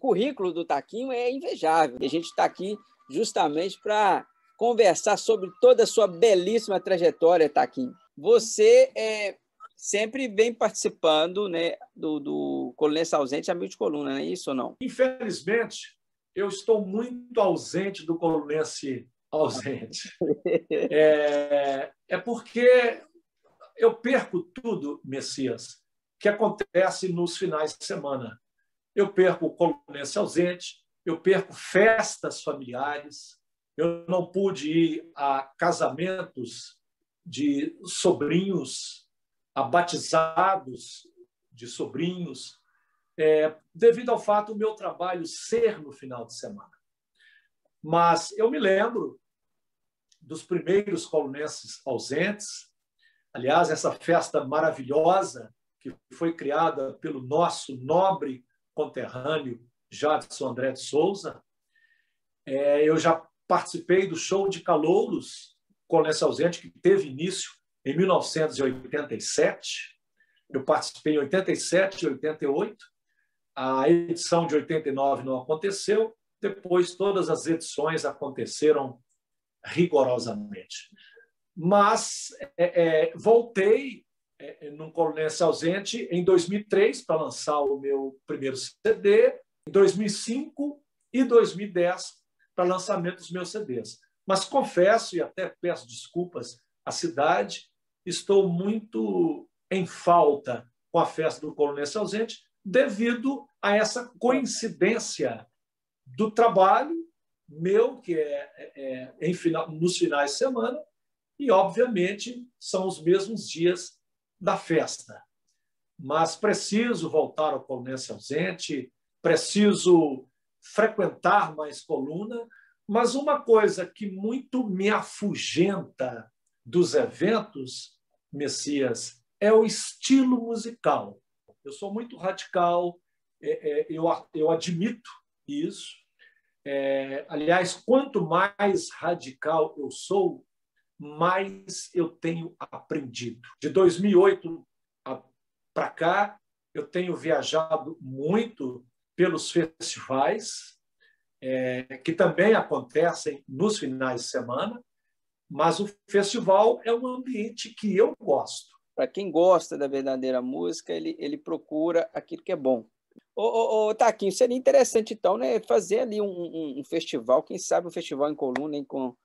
currículo do Taquinho é invejável. E a gente está aqui justamente para conversar sobre toda a sua belíssima trajetória, Taquinho. Você sempre vem participando, né, do Colunense Ausente, Amigo de Coluna, não é isso ou não? Infelizmente, eu estou muito ausente do Colunense Ausente. É porque eu perco tudo, Messias, que acontece nos finais de semana. Eu perco o Colunense Ausente, eu perco festas familiares, eu não pude ir a casamentos de sobrinhos, a batizados de sobrinhos, devido ao fato do meu trabalho ser no final de semana. Mas eu me lembro dos primeiros colunenses ausentes. Aliás, essa festa maravilhosa que foi criada pelo nosso nobre conterrâneo Jadson André de Souza. Eu já participei do show de calouros Colunense Ausente, que teve início em 1987. Eu participei em 87 e 88. A edição de 89 não aconteceu. Depois, todas as edições aconteceram rigorosamente. Mas voltei num Colunense Ausente em 2003 para lançar o meu primeiro CD, em 2005 e 2010 para lançamento dos meus CDs. Mas confesso, e até peço desculpas à cidade, estou muito em falta com a festa do Colunense Ausente devido a essa coincidência do trabalho meu, que nos finais de semana, e, obviamente, são os mesmos dias da festa. Mas preciso voltar ao Colunense Ausente, preciso frequentar mais coluna, mas uma coisa que muito me afugenta dos eventos, Messias, é o estilo musical. Eu sou muito radical, eu admito isso. Aliás, quanto mais radical eu sou, mais eu tenho aprendido. De 2008 para cá, eu tenho viajado muito pelos festivais, que também acontecem nos finais de semana, mas o festival é um ambiente que eu gosto. Para quem gosta da verdadeira música, ele procura aquilo que é bom. Taquinho, seria interessante, então, né, fazer ali um festival, quem sabe um festival em coluna, hein, com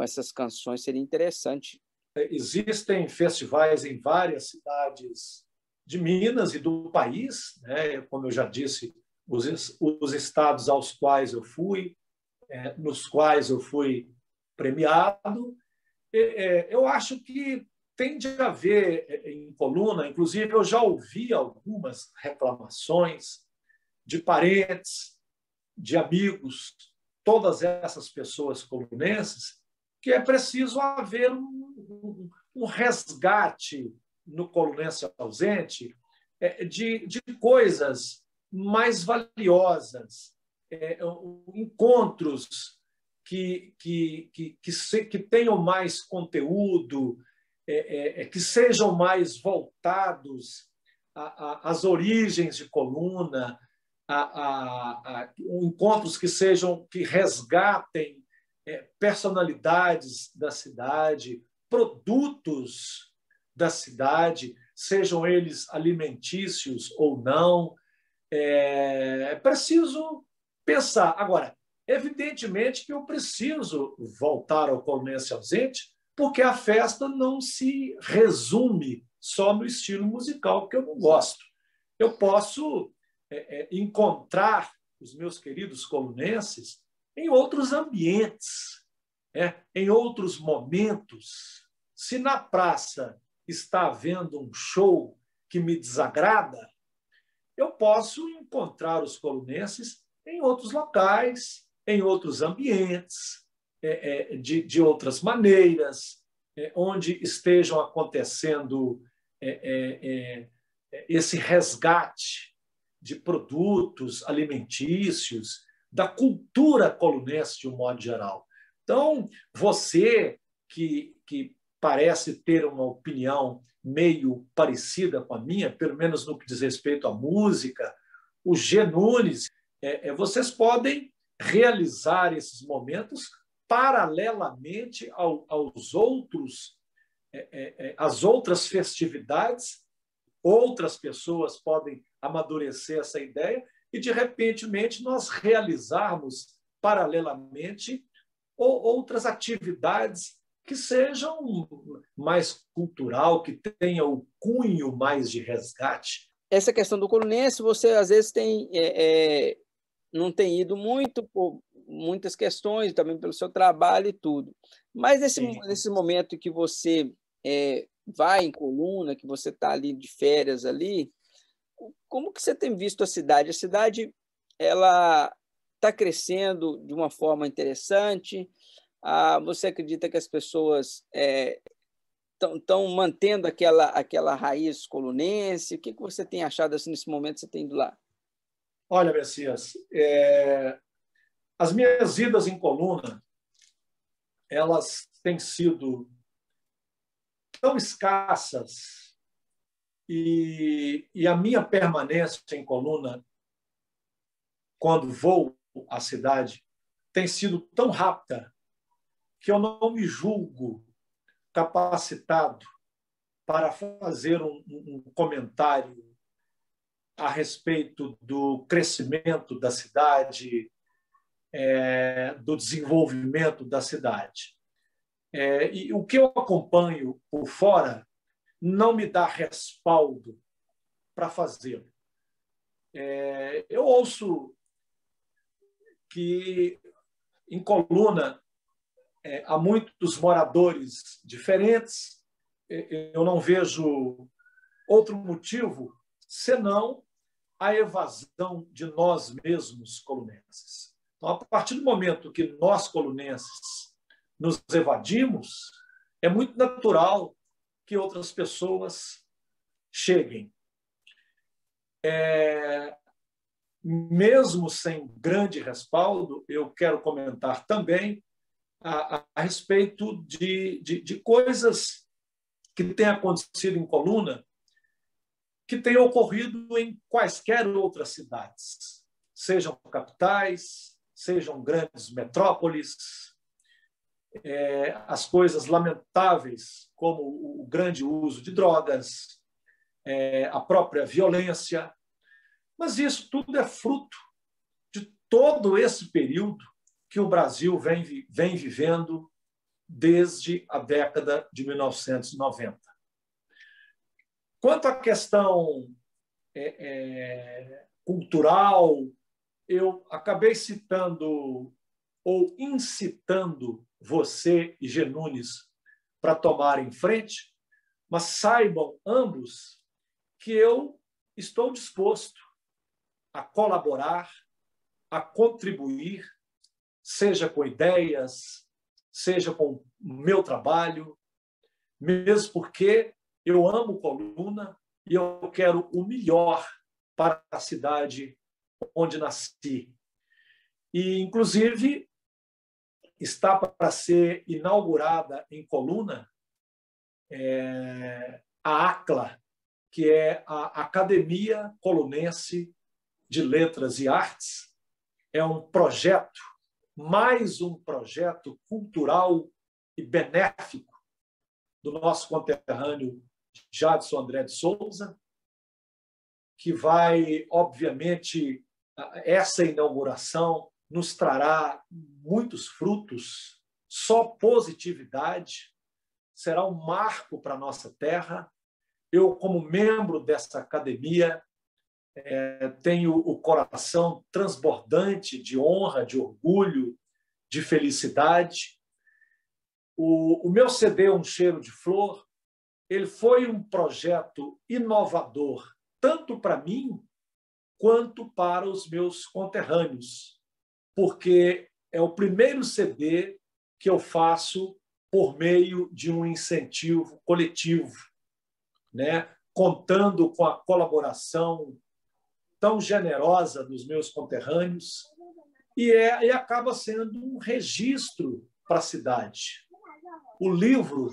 essas canções, seria interessante. Existem festivais em várias cidades de Minas e do país, né? Como eu já disse, os estados aos quais eu fui, nos quais eu fui premiado. Eu acho que tem de haver em coluna, inclusive eu já ouvi algumas reclamações de parentes, de amigos, todas essas pessoas colunenses, que é preciso haver um resgate no Colunense Ausente de coisas mais valiosas, encontros que tenham mais conteúdo, que sejam mais voltados às origens de coluna, encontros que resgatem personalidades da cidade, produtos da cidade, sejam eles alimentícios ou não. É preciso pensar. Agora, evidentemente que eu preciso voltar ao Colunense Ausente, porque a festa não se resume só no estilo musical, que eu não gosto. Eu posso encontrar os meus queridos colunenses em outros ambientes, em outros momentos. Se na praça está havendo um show que me desagrada, eu posso encontrar os colunenses em outros locais, em outros ambientes, de outras maneiras, onde estejam acontecendo esse resgate de produtos alimentícios, da cultura colunense de um modo geral. Então, você que parece ter uma opinião meio parecida com a minha, pelo menos no que diz respeito à música, o G. Nunes, vocês podem realizar esses momentos paralelamente aos outros, às outras festividades. Outras pessoas podem amadurecer essa ideia e, de repente, nós realizarmos paralelamente outras atividades que sejam mais cultural, que tenha o cunho mais de resgate. Essa questão do colunense, você às vezes não tem ido muito por muitas questões, também pelo seu trabalho e tudo. Mas nesse momento que você vai em Coluna, que você está ali de férias ali, como que você tem visto a cidade? A cidade ela está crescendo de uma forma interessante? Você acredita que as pessoas estão mantendo aquela raiz colunense? O que você tem achado assim, nesse momento que você tem ido lá? Olha, Messias, as minhas idas em Coluna, elas têm sido tão escassas e a minha permanência em Coluna, quando vou à cidade, tem sido tão rápida que eu não me julgo capacitado para fazer um comentário a respeito do crescimento da cidade, do desenvolvimento da cidade. E o que eu acompanho por fora não me dá respaldo para fazê-lo. Eu ouço que em Coluna há muitos moradores diferentes. Eu não vejo outro motivo senão a evasão de nós mesmos colunenses. Então, a partir do momento que nós colunenses nos evadimos, é muito natural que outras pessoas cheguem. Mesmo sem grande respaldo, eu quero comentar também a respeito de coisas que têm acontecido em Coluna, que têm ocorrido em quaisquer outras cidades, sejam capitais, sejam grandes metrópoles, as coisas lamentáveis, como o grande uso de drogas, a própria violência. Mas isso tudo é fruto de todo esse período que o Brasil vem vivendo desde a década de 1990. Quanto à questão cultural, eu acabei citando ou incitando você e G. Nunes para tomarem frente, mas saibam ambos que eu estou disposto a colaborar, a contribuir, seja com ideias, seja com o meu trabalho, mesmo porque eu amo Coluna e eu quero o melhor para a cidade onde nasci. E, inclusive, está para ser inaugurada em Coluna a ACLA, que é a Academia Colunense de Letras e Artes. É um projeto, mais um projeto cultural e benéfico do nosso conterrâneo Jadson André de Souza, que vai, obviamente, essa inauguração nos trará muitos frutos, só positividade, será um marco para a nossa terra. Eu, como membro dessa academia, tenho o coração transbordante de honra, de orgulho, de felicidade. O meu CD, Um Cheiro de Flor, ele foi um projeto inovador, tanto para mim quanto para os meus conterrâneos, porque é o primeiro CD que eu faço por meio de um incentivo coletivo, né? Contando com a colaboração tão generosa dos meus conterrâneos, e acaba sendo um registro para a cidade. O livro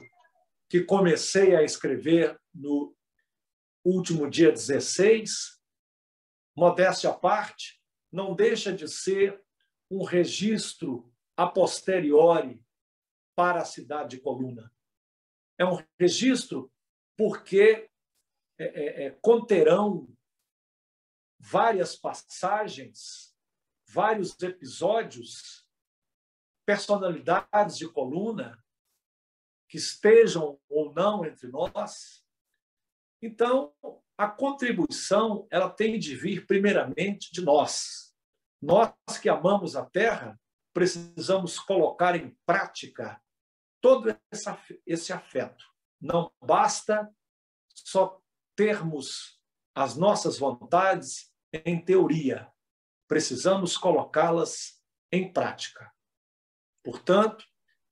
que comecei a escrever no último dia 16, modéstia à parte, não deixa de ser um registro a posteriori para a cidade de Coluna. É um registro porque conterão várias passagens, vários episódios, personalidades de Coluna que estejam ou não entre nós. Então, a contribuição ela tem de vir primeiramente de nós. Nós que amamos a terra, precisamos colocar em prática todo esse afeto. Não basta só termos as nossas vontades em teoria. Precisamos colocá-las em prática. Portanto,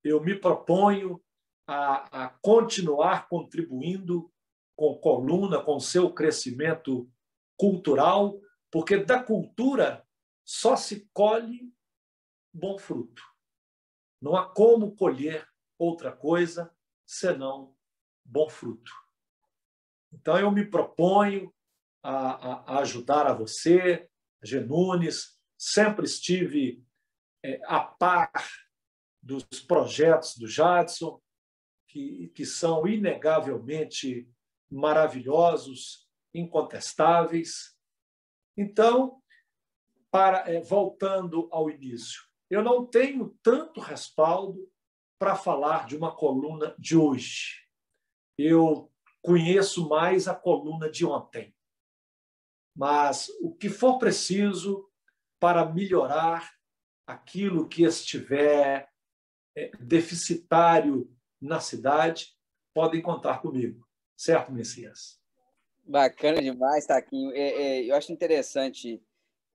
eu me proponho a continuar contribuindo com Coluna, com seu crescimento cultural, porque da cultura só se colhe bom fruto. Não há como colher outra coisa senão bom fruto. Então, eu me proponho a ajudar a você, G. Nunes, sempre estive a par dos projetos do Jadson, que são inegavelmente maravilhosos, incontestáveis. Então, voltando ao início, eu não tenho tanto respaldo para falar de uma coluna de hoje. Eu conheço mais a coluna de ontem. Mas o que for preciso para melhorar aquilo que estiver deficitário na cidade, podem contar comigo. Certo, Messias? Bacana demais, Taquinho. Eu acho interessante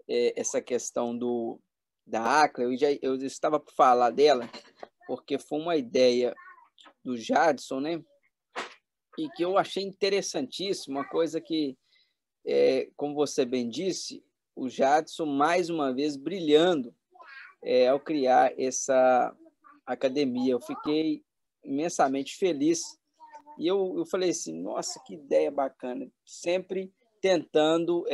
essa questão da ACLA. Eu estava por falar dela, porque foi uma ideia do Jadson, né? E que eu achei interessantíssima, uma coisa que, como você bem disse, o Jadson, mais uma vez, brilhando ao criar essa academia. Eu fiquei imensamente feliz. E eu falei assim, nossa, que ideia bacana. Sempre tentando,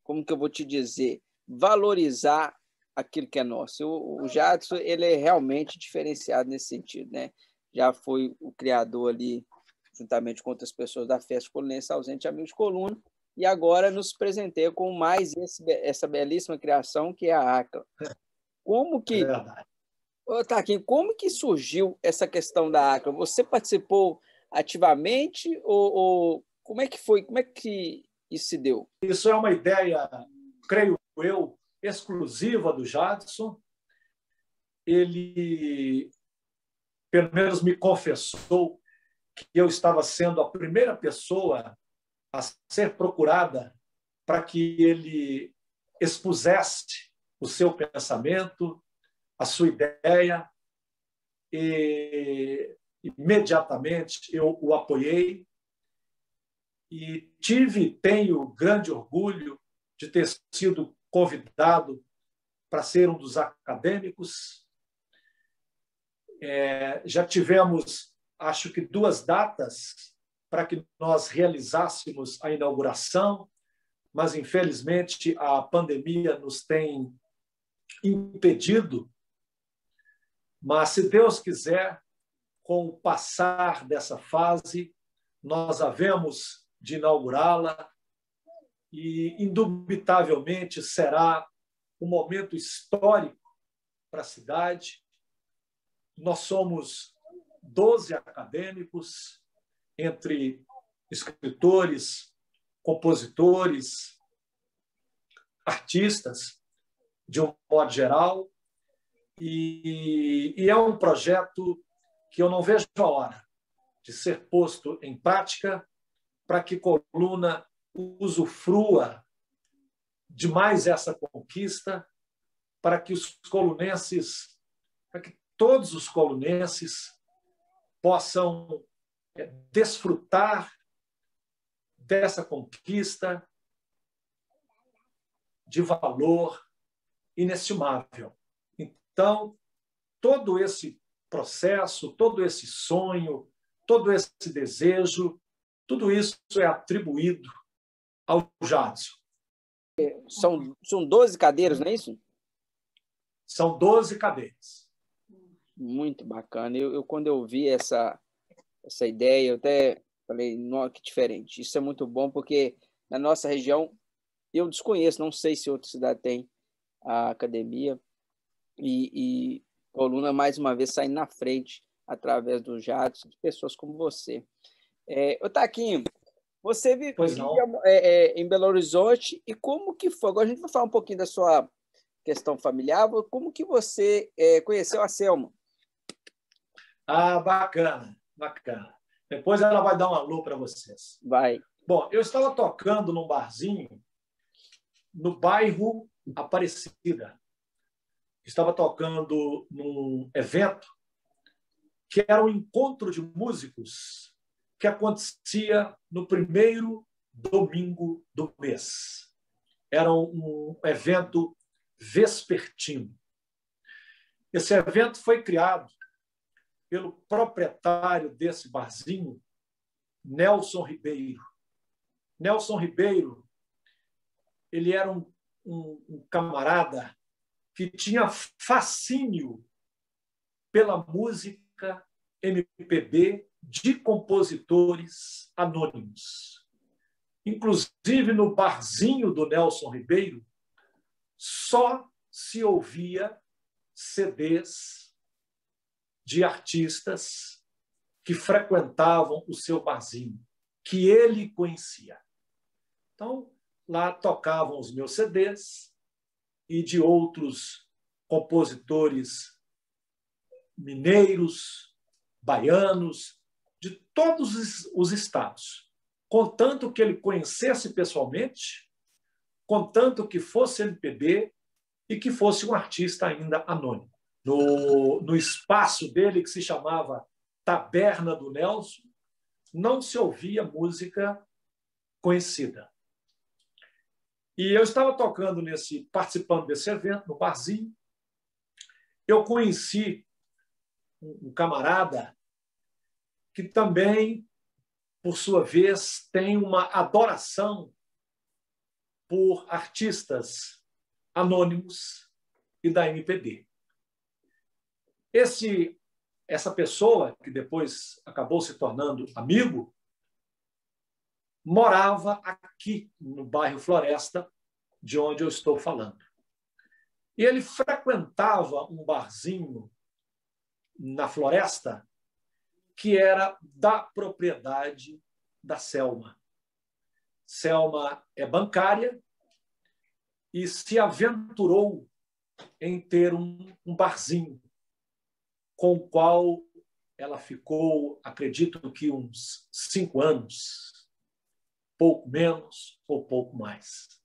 como que eu vou te dizer, valorizar aquilo que é nosso. O Jadson, ele é realmente diferenciado nesse sentido, né? Já foi o criador ali, juntamente com outras pessoas da Festa Colunense Ausente Amigos de Coluna, e agora nos presenteia com mais essa belíssima criação que é a ACLA. Como que... Taquinho, como que surgiu essa questão da ACLA? Você participou ativamente ou como é que foi? Como é que isso se deu? Isso é uma ideia, creio eu, exclusiva do Jadson. Ele, pelo menos, me confessou que eu estava sendo a primeira pessoa a ser procurada para que ele expusesse o seu pensamento, a sua ideia, e imediatamente eu o apoiei e tenho grande orgulho de ter sido convidado para ser um dos acadêmicos. Já tivemos, acho que, 2 datas para que nós realizássemos a inauguração, mas, infelizmente, a pandemia nos tem impedido. Mas, se Deus quiser, com o passar dessa fase, nós havemos de inaugurá-la e, indubitavelmente, será um momento histórico para a cidade. Nós somos 12 acadêmicos, entre escritores, compositores, artistas, de um modo geral, e é um projeto que eu não vejo a hora de ser posto em prática para que Coluna usufrua de mais essa conquista, para que os colunenses, para que todos os colunenses possam desfrutar dessa conquista de valor inestimável. Então, todo esse processo, todo esse sonho, todo esse desejo, tudo isso é atribuído ao Jadson. São 12 cadeiras, não é isso? São 12 cadeiras. Muito bacana. Quando eu vi essa ideia, eu até falei, nossa, que diferente. Isso é muito bom, porque na nossa região, eu desconheço, não sei se outra cidade tem a academia, e Coluna, mais uma vez, saindo na frente, através do Jadson, de pessoas como você. Taquinho, você vive em Belo Horizonte, e como que foi? Agora a gente vai falar um pouquinho da sua questão familiar. Como que você conheceu a Selma? Bacana, bacana. Depois ela vai dar um alô para vocês. Vai. Bom, eu estava tocando num barzinho no bairro Aparecida. Estava tocando num evento que era um encontro de músicos que acontecia no primeiro domingo do mês. Era um evento vespertino. Esse evento foi criado pelo proprietário desse barzinho, Nelson Ribeiro. Nelson Ribeiro, ele era um camarada que tinha fascínio pela música MPB de compositores anônimos. Inclusive, no barzinho do Nelson Ribeiro, só se ouvia CDs de artistas que frequentavam o seu barzinho, que ele conhecia. Então, lá tocavam os meus CDs e de outros compositores mineiros, baianos, de todos os estados, contanto que ele conhecesse pessoalmente, contanto que fosse MPB e que fosse um artista ainda anônimo. No espaço dele, que se chamava Taberna do Nelson, não se ouvia música conhecida. E eu estava participando desse evento, no barzinho. Eu conheci um camarada que também, por sua vez, tem uma adoração por artistas anônimos e da MPB. Essa pessoa, que depois acabou se tornando amigo, morava aqui no bairro Floresta, de onde eu estou falando. E ele frequentava um barzinho na Floresta que era da propriedade da Selma. Selma é bancária e se aventurou em ter um barzinho com o qual ela ficou, acredito que uns 5 anos, pouco menos ou pouco mais.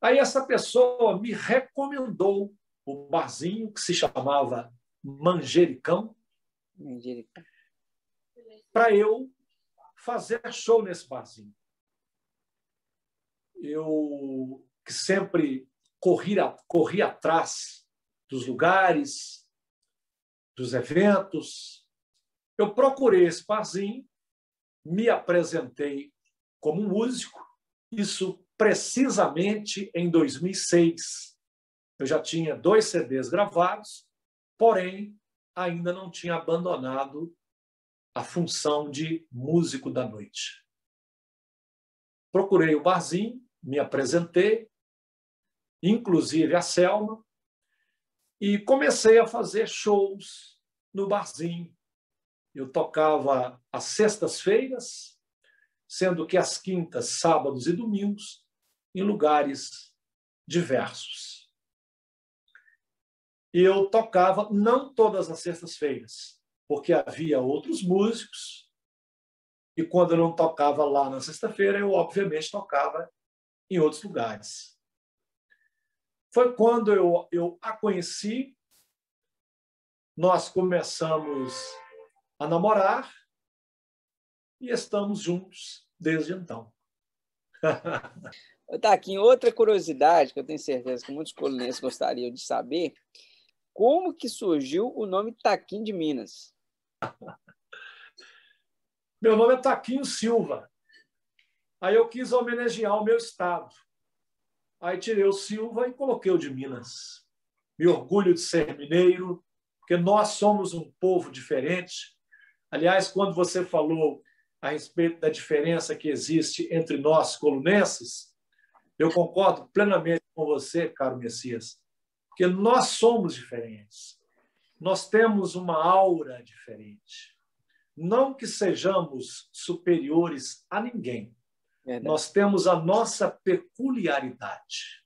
Aí essa pessoa me recomendou o barzinho que se chamava Manjericão, para eu fazer show nesse barzinho. Eu que sempre corri atrás dos lugares, dos eventos. Eu procurei esse barzinho, me apresentei como músico, isso precisamente em 2006. Eu já tinha 2 CDs gravados, porém, ainda não tinha abandonado a função de músico da noite. Procurei o barzinho, me apresentei, inclusive a Selma, e comecei a fazer shows no barzinho. Eu tocava às sextas-feiras, sendo que às quintas, sábados e domingos, em lugares diversos. E eu tocava não todas as sextas-feiras, porque havia outros músicos, e quando eu não tocava lá na sexta-feira, eu, obviamente, tocava em outros lugares. Foi quando eu a conheci, nós começamos a namorar e estamos juntos desde então. Taquinho, outra curiosidade que eu tenho certeza que muitos coluneses gostariam de saber, como que surgiu o nome Taquinho de Minas? Meu nome é Taquinho Silva. Aí eu quis homenagear o meu estado. Aí tirei o Silva e coloquei o de Minas. Me orgulho de ser mineiro, porque nós somos um povo diferente. Aliás, quando você falou a respeito da diferença que existe entre nós, colunenses, eu concordo plenamente com você, caro Messias, porque nós somos diferentes. Nós temos uma aura diferente. Não que sejamos superiores a ninguém. Verdade. Nós temos a nossa peculiaridade.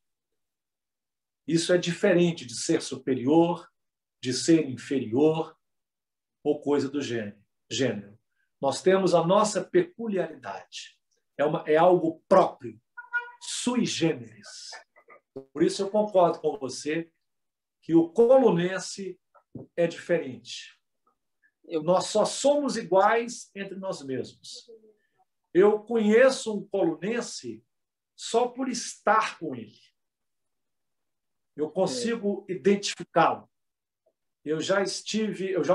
Isso é diferente de ser superior, de ser inferior ou coisa do gênero. Nós temos a nossa peculiaridade. É algo próprio, sui generis. Por isso eu concordo com você que o colunense é diferente. Nós só somos iguais entre nós mesmos. Eu conheço um colunense só por estar com ele. Eu consigo identificá-lo. Eu já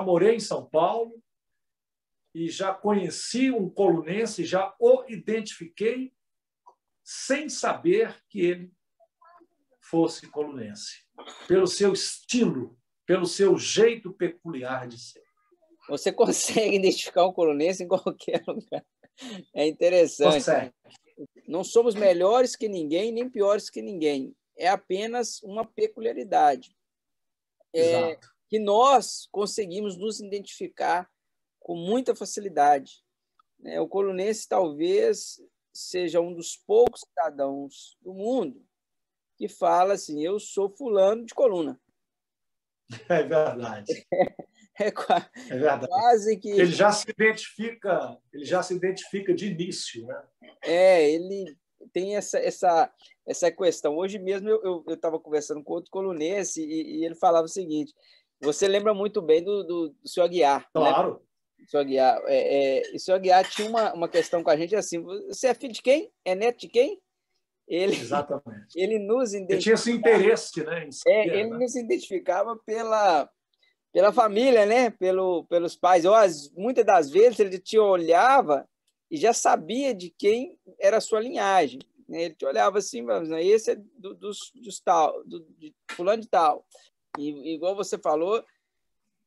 morei em São Paulo e já conheci um colunense, já o identifiquei sem saber que ele fosse colunense, pelo seu estilo, pelo seu jeito peculiar de ser. Você consegue identificar um colunense em qualquer lugar. É interessante. Consegue. Não somos melhores que ninguém, nem piores que ninguém. É apenas uma peculiaridade. Exato. Que nós conseguimos nos identificar com muita facilidade. O colunense talvez seja um dos poucos cidadãos do mundo que fala assim, eu sou fulano de coluna. É verdade. É verdade. Quase que... Ele já se identifica de início, né? Ele tem essa questão. Hoje mesmo eu estava conversando com outro colunense e ele falava o seguinte, você lembra muito bem do Sr. Aguiar. Claro. O Sr. Aguiar, o Sr. Aguiar tinha uma questão com a gente assim, você é filho de quem? É neto de quem? Exatamente. Ele nos identificava... Ele tinha esse interesse, né? Ele nos identificava pela família, né? Pelos pais. Muitas das vezes ele te olhava e já sabia de quem era a sua linhagem. Ele te olhava assim, esse é dos tal, de fulano de tal. E igual você falou,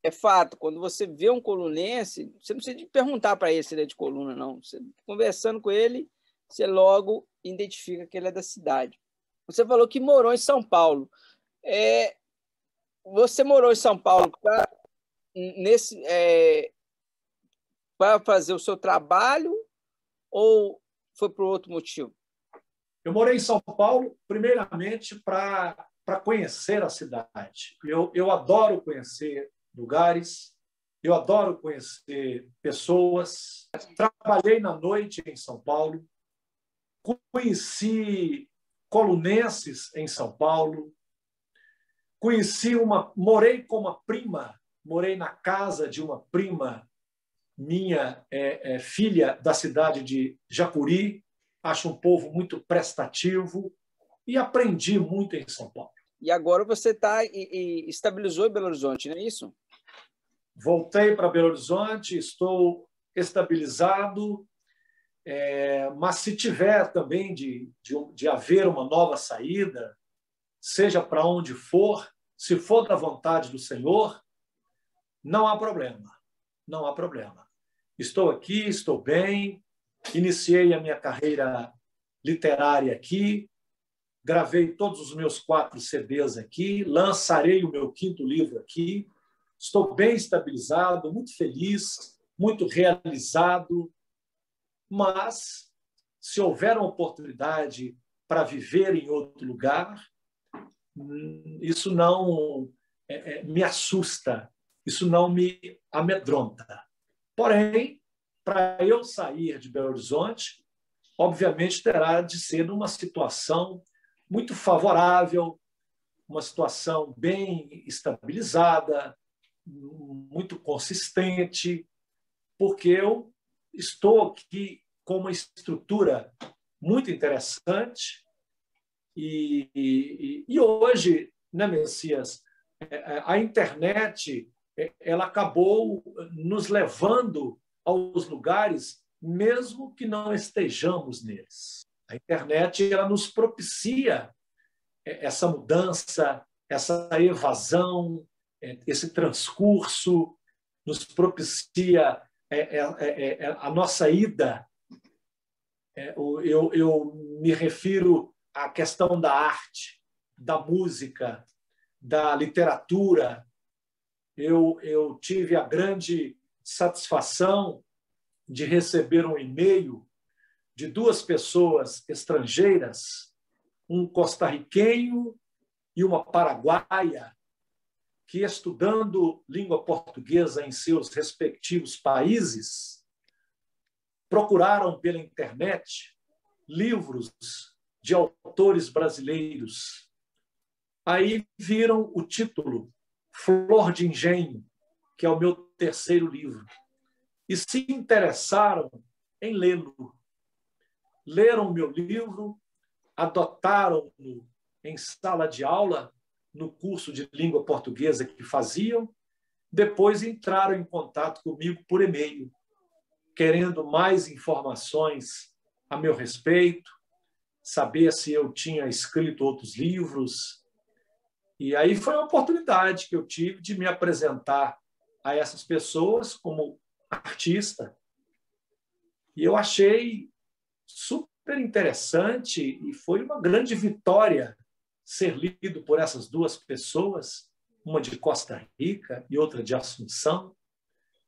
é fato, quando você vê um colunense, você não precisa perguntar para ele se ele é de coluna, não. Você, conversando com ele, você logo identifica que ele é da cidade. Você falou que morou em São Paulo. Você morou em São Paulo para fazer o seu trabalho ou foi por outro motivo? Eu morei em São Paulo, primeiramente, para conhecer a cidade. Eu adoro conhecer lugares, eu adoro conhecer pessoas. Trabalhei na noite em São Paulo, conheci colunenses em São Paulo, morei com uma prima, morei na casa de uma prima minha, filha da cidade de Jacuri, acho um povo muito prestativo e aprendi muito em São Paulo. E agora você estabilizou em Belo Horizonte, não é isso? Voltei para Belo Horizonte, estou estabilizado, mas se tiver também de haver uma nova saída, seja para onde for, se for da vontade do Senhor, não há problema. Não há problema. Estou aqui, estou bem, iniciei a minha carreira literária aqui, gravei todos os meus 4 CDs aqui, lançarei o meu 5º livro aqui, estou bem estabilizado, muito feliz, muito realizado, mas se houver uma oportunidade para viver em outro lugar, isso não me assusta, isso não me amedronta. Porém, para eu sair de Belo Horizonte, obviamente terá de ser numa situação muito favorável, uma situação bem estabilizada, muito consistente, porque eu estou aqui com uma estrutura muito interessante e hoje, né, Messias, a internet ela acabou nos levando aos lugares, mesmo que não estejamos neles. A internet ela nos propicia essa mudança, essa evasão, esse transcurso, nos propicia a nossa ida. Eu me refiro à questão da arte, da música, da literatura. Eu tive a grande satisfação de receber um e-mail de duas pessoas estrangeiras, um costarriquenho e uma paraguaia, que, estudando língua portuguesa em seus respectivos países, procuraram pela internet livros de autores brasileiros. Aí viram o título Flor de Engenho, que é o meu terceiro livro, e se interessaram em lê-lo. Leram o meu livro, adotaram-no em sala de aula, no curso de língua portuguesa que faziam, depois entraram em contato comigo por e-mail, querendo mais informações a meu respeito, saber se eu tinha escrito outros livros. E aí foi a oportunidade que eu tive de me apresentar a essas pessoas como artista. E eu achei super interessante e foi uma grande vitória ser lido por essas duas pessoas, uma de Costa Rica e outra de Assunção.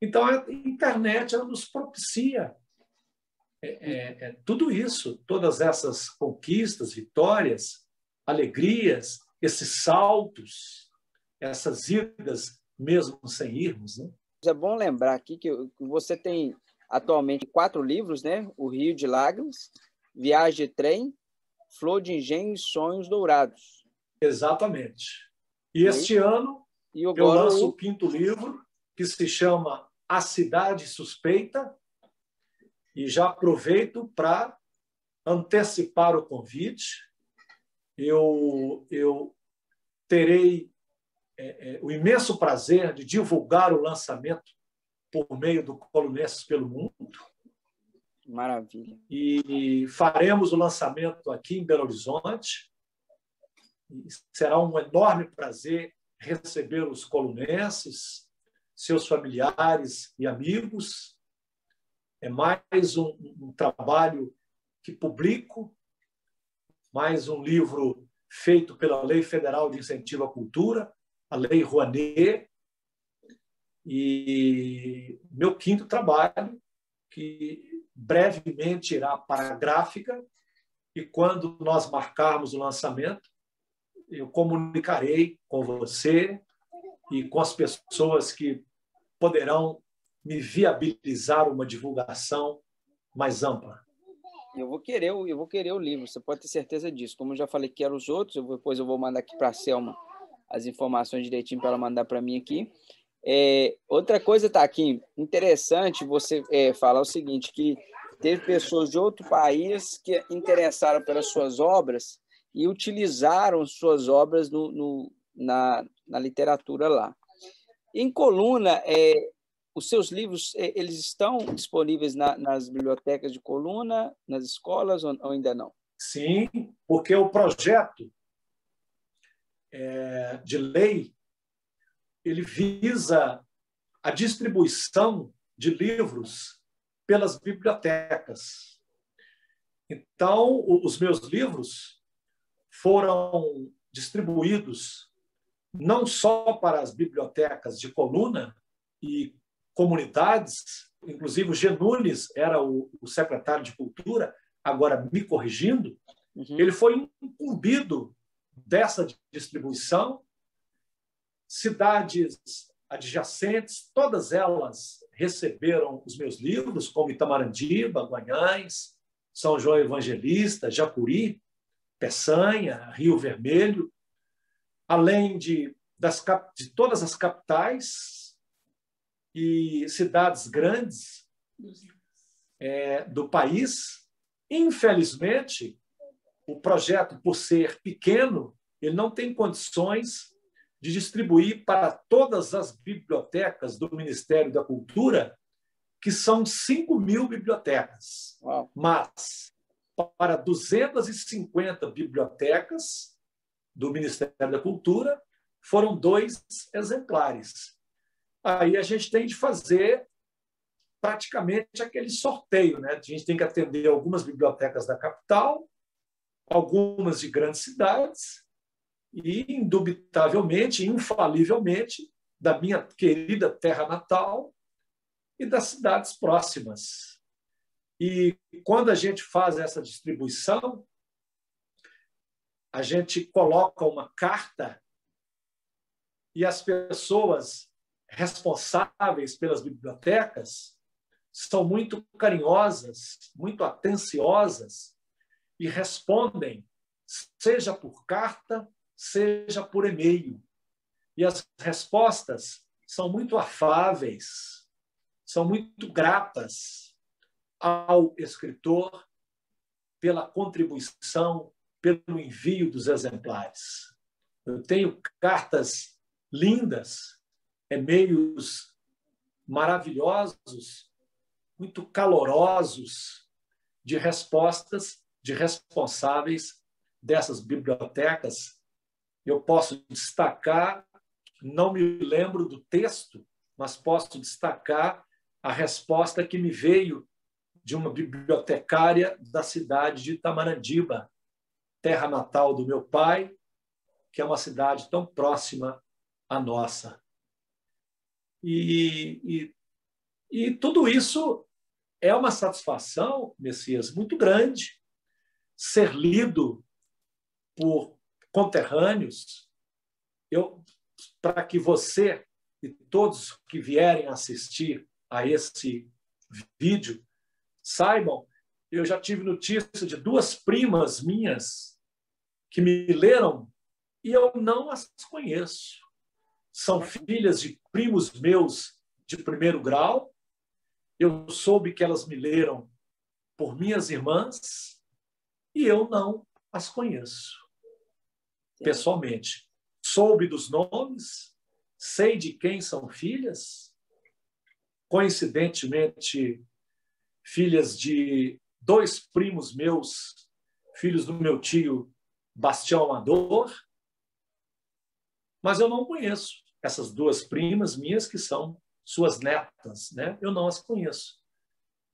Então, a internet ela nos propicia tudo isso, todas essas conquistas, vitórias, alegrias, esses saltos, essas idas, mesmo sem irmos, né? É bom lembrar aqui que você tem atualmente 4 livros, né? O Rio de Lágrimas, Viagem de Trem, Flor de Engenho e Sonhos Dourados. Exatamente. E este ano eu lanço o 5º livro, que se chama A Cidade Suspeita, e já aproveito para antecipar o convite. Eu terei o imenso prazer de divulgar o lançamento por meio do Colunenses pelo Mundo. Maravilha. E faremos o lançamento aqui em Belo Horizonte. Será um enorme prazer receber os colunenses, seus familiares e amigos. É mais um trabalho que publico, mais um livro feito pela Lei Federal de Incentivo à Cultura, a Lei Rouanet, e meu 5º trabalho, que brevemente irá para a gráfica, e quando nós marcarmos o lançamento, eu comunicarei com você e com as pessoas que poderão me viabilizar uma divulgação mais ampla. Eu vou querer o livro, você pode ter certeza disso. Como eu já falei que eram os outros, depois eu vou mandar aqui para a Selma as informações direitinho para ela mandar para mim aqui. Outra coisa, tá aqui, interessante você falar o seguinte, que teve pessoas de outro país que interessaram pelas suas obras e utilizaram suas obras na literatura lá. Em Coluna, os seus livros eles estão disponíveis nas bibliotecas de Coluna, nas escolas ou ainda não? Sim, porque o projeto de lei ele visa a distribuição de livros pelas bibliotecas. Então, os meus livros foram distribuídos não só para as bibliotecas de Coluna e comunidades, inclusive o G. Nunes era o secretário de Cultura, agora me corrigindo, ele foi incumbido dessa distribuição. Cidades adjacentes, todas elas receberam os meus livros, como Itamarandiba, Guanhães, São João Evangelista, Jacuri, Peçanha, Rio Vermelho, além de todas as capitais e cidades grandes do país. Infelizmente, o projeto, por ser pequeno, ele não tem condições de distribuir para todas as bibliotecas do Ministério da Cultura, que são 5.000 bibliotecas. Uau. Mas, para 250 bibliotecas, do Ministério da Cultura, foram 2 exemplares. Aí a gente tem de fazer praticamente aquele sorteio, né? A gente tem que atender algumas bibliotecas da capital, algumas de grandes cidades e, indubitavelmente, infalivelmente, da minha querida terra natal e das cidades próximas. E quando a gente faz essa distribuição, a gente coloca uma carta e as pessoas responsáveis pelas bibliotecas são muito carinhosas, muito atenciosas e respondem, seja por carta, seja por e-mail. E as respostas são muito afáveis, são muito gratas ao escritor pela contribuição, pelo envio dos exemplares. Eu tenho cartas lindas, e-mails maravilhosos, muito calorosos, de respostas de responsáveis dessas bibliotecas. Eu posso destacar, não me lembro do texto, mas posso destacar a resposta que me veio de uma bibliotecária da cidade de Itamarandiba, terra natal do meu pai, que é uma cidade tão próxima à nossa. E tudo isso é uma satisfação, Messias, muito grande, ser lido por conterrâneos. Para que você e todos que vierem assistir a esse vídeo saibam, eu já tive notícia de 2 primas minhas que me leram e eu não as conheço. São filhas de primos meus de 1º grau. Eu soube que elas me leram por minhas irmãs e eu não as conheço pessoalmente. Soube dos nomes, sei de quem são filhas, coincidentemente, filhas de 2 primos meus, filhos do meu tio Bastião Amador, mas eu não conheço essas 2 primas minhas que são suas netas, né? Eu não as conheço.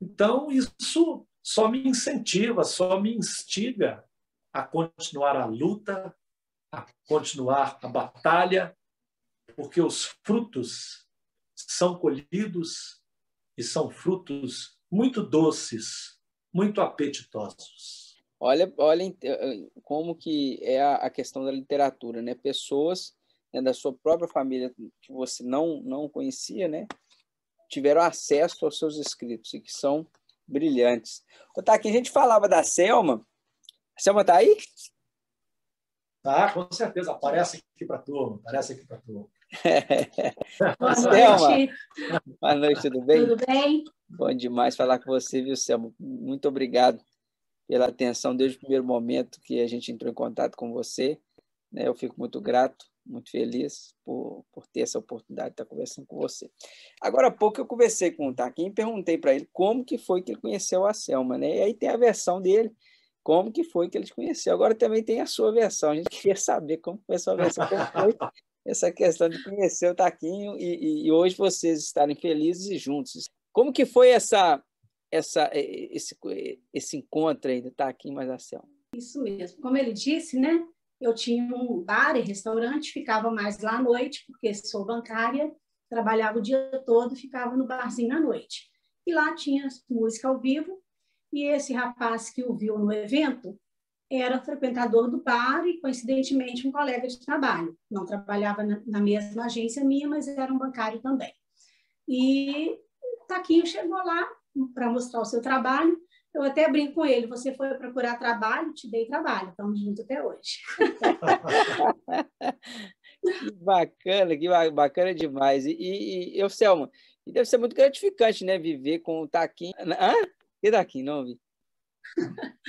Então, isso só me incentiva, só me instiga a continuar a luta, a continuar a batalha, porque os frutos são colhidos e são frutos muito doces, muito apetitosos. Olha como que é a questão da literatura, né? Pessoas, né, da sua própria família que você não conhecia, né, tiveram acesso aos seus escritos e que são brilhantes. Tá aqui, a gente falava da Selma. A Selma está aí? Tá, com certeza. Aparece aqui para a turma. Boa Selma, noite. boa noite, tudo bem? Tudo bem? Bom demais falar com você, viu, Selma? Muito obrigado pela atenção desde o primeiro momento que a gente entrou em contato com você, né? Eu fico muito grato, muito feliz por ter essa oportunidade de estar conversando com você. Agora há pouco eu conversei com o Taquinho e perguntei para ele como que foi que ele conheceu a Selma, né? E aí tem a versão dele, como que foi que ele te conheceu. Agora também tem a sua versão, a gente queria saber como foi a sua versão, como foi essa questão de conhecer o Taquinho e hoje vocês estarem felizes e juntos. Como que foi esse encontro aí do Taquinho mais a Selma? Isso mesmo. Como ele disse, né? Eu tinha um bar e restaurante, ficava mais lá à noite, porque sou bancária, trabalhava o dia todo, ficava no barzinho à noite. E lá tinha música ao vivo, e esse rapaz que o viu no evento era frequentador do bar e, coincidentemente, um colega de trabalho. Não trabalhava na mesma agência minha, mas era um bancário também. E o Taquinho chegou lá para mostrar o seu trabalho. Eu até brinco com ele, você foi procurar trabalho, te dei trabalho, estamos juntos até hoje. Que bacana demais. Eu, Selma, e deve ser muito gratificante, né, viver com o Taquinho. Hã? Que Taquinho, não vi.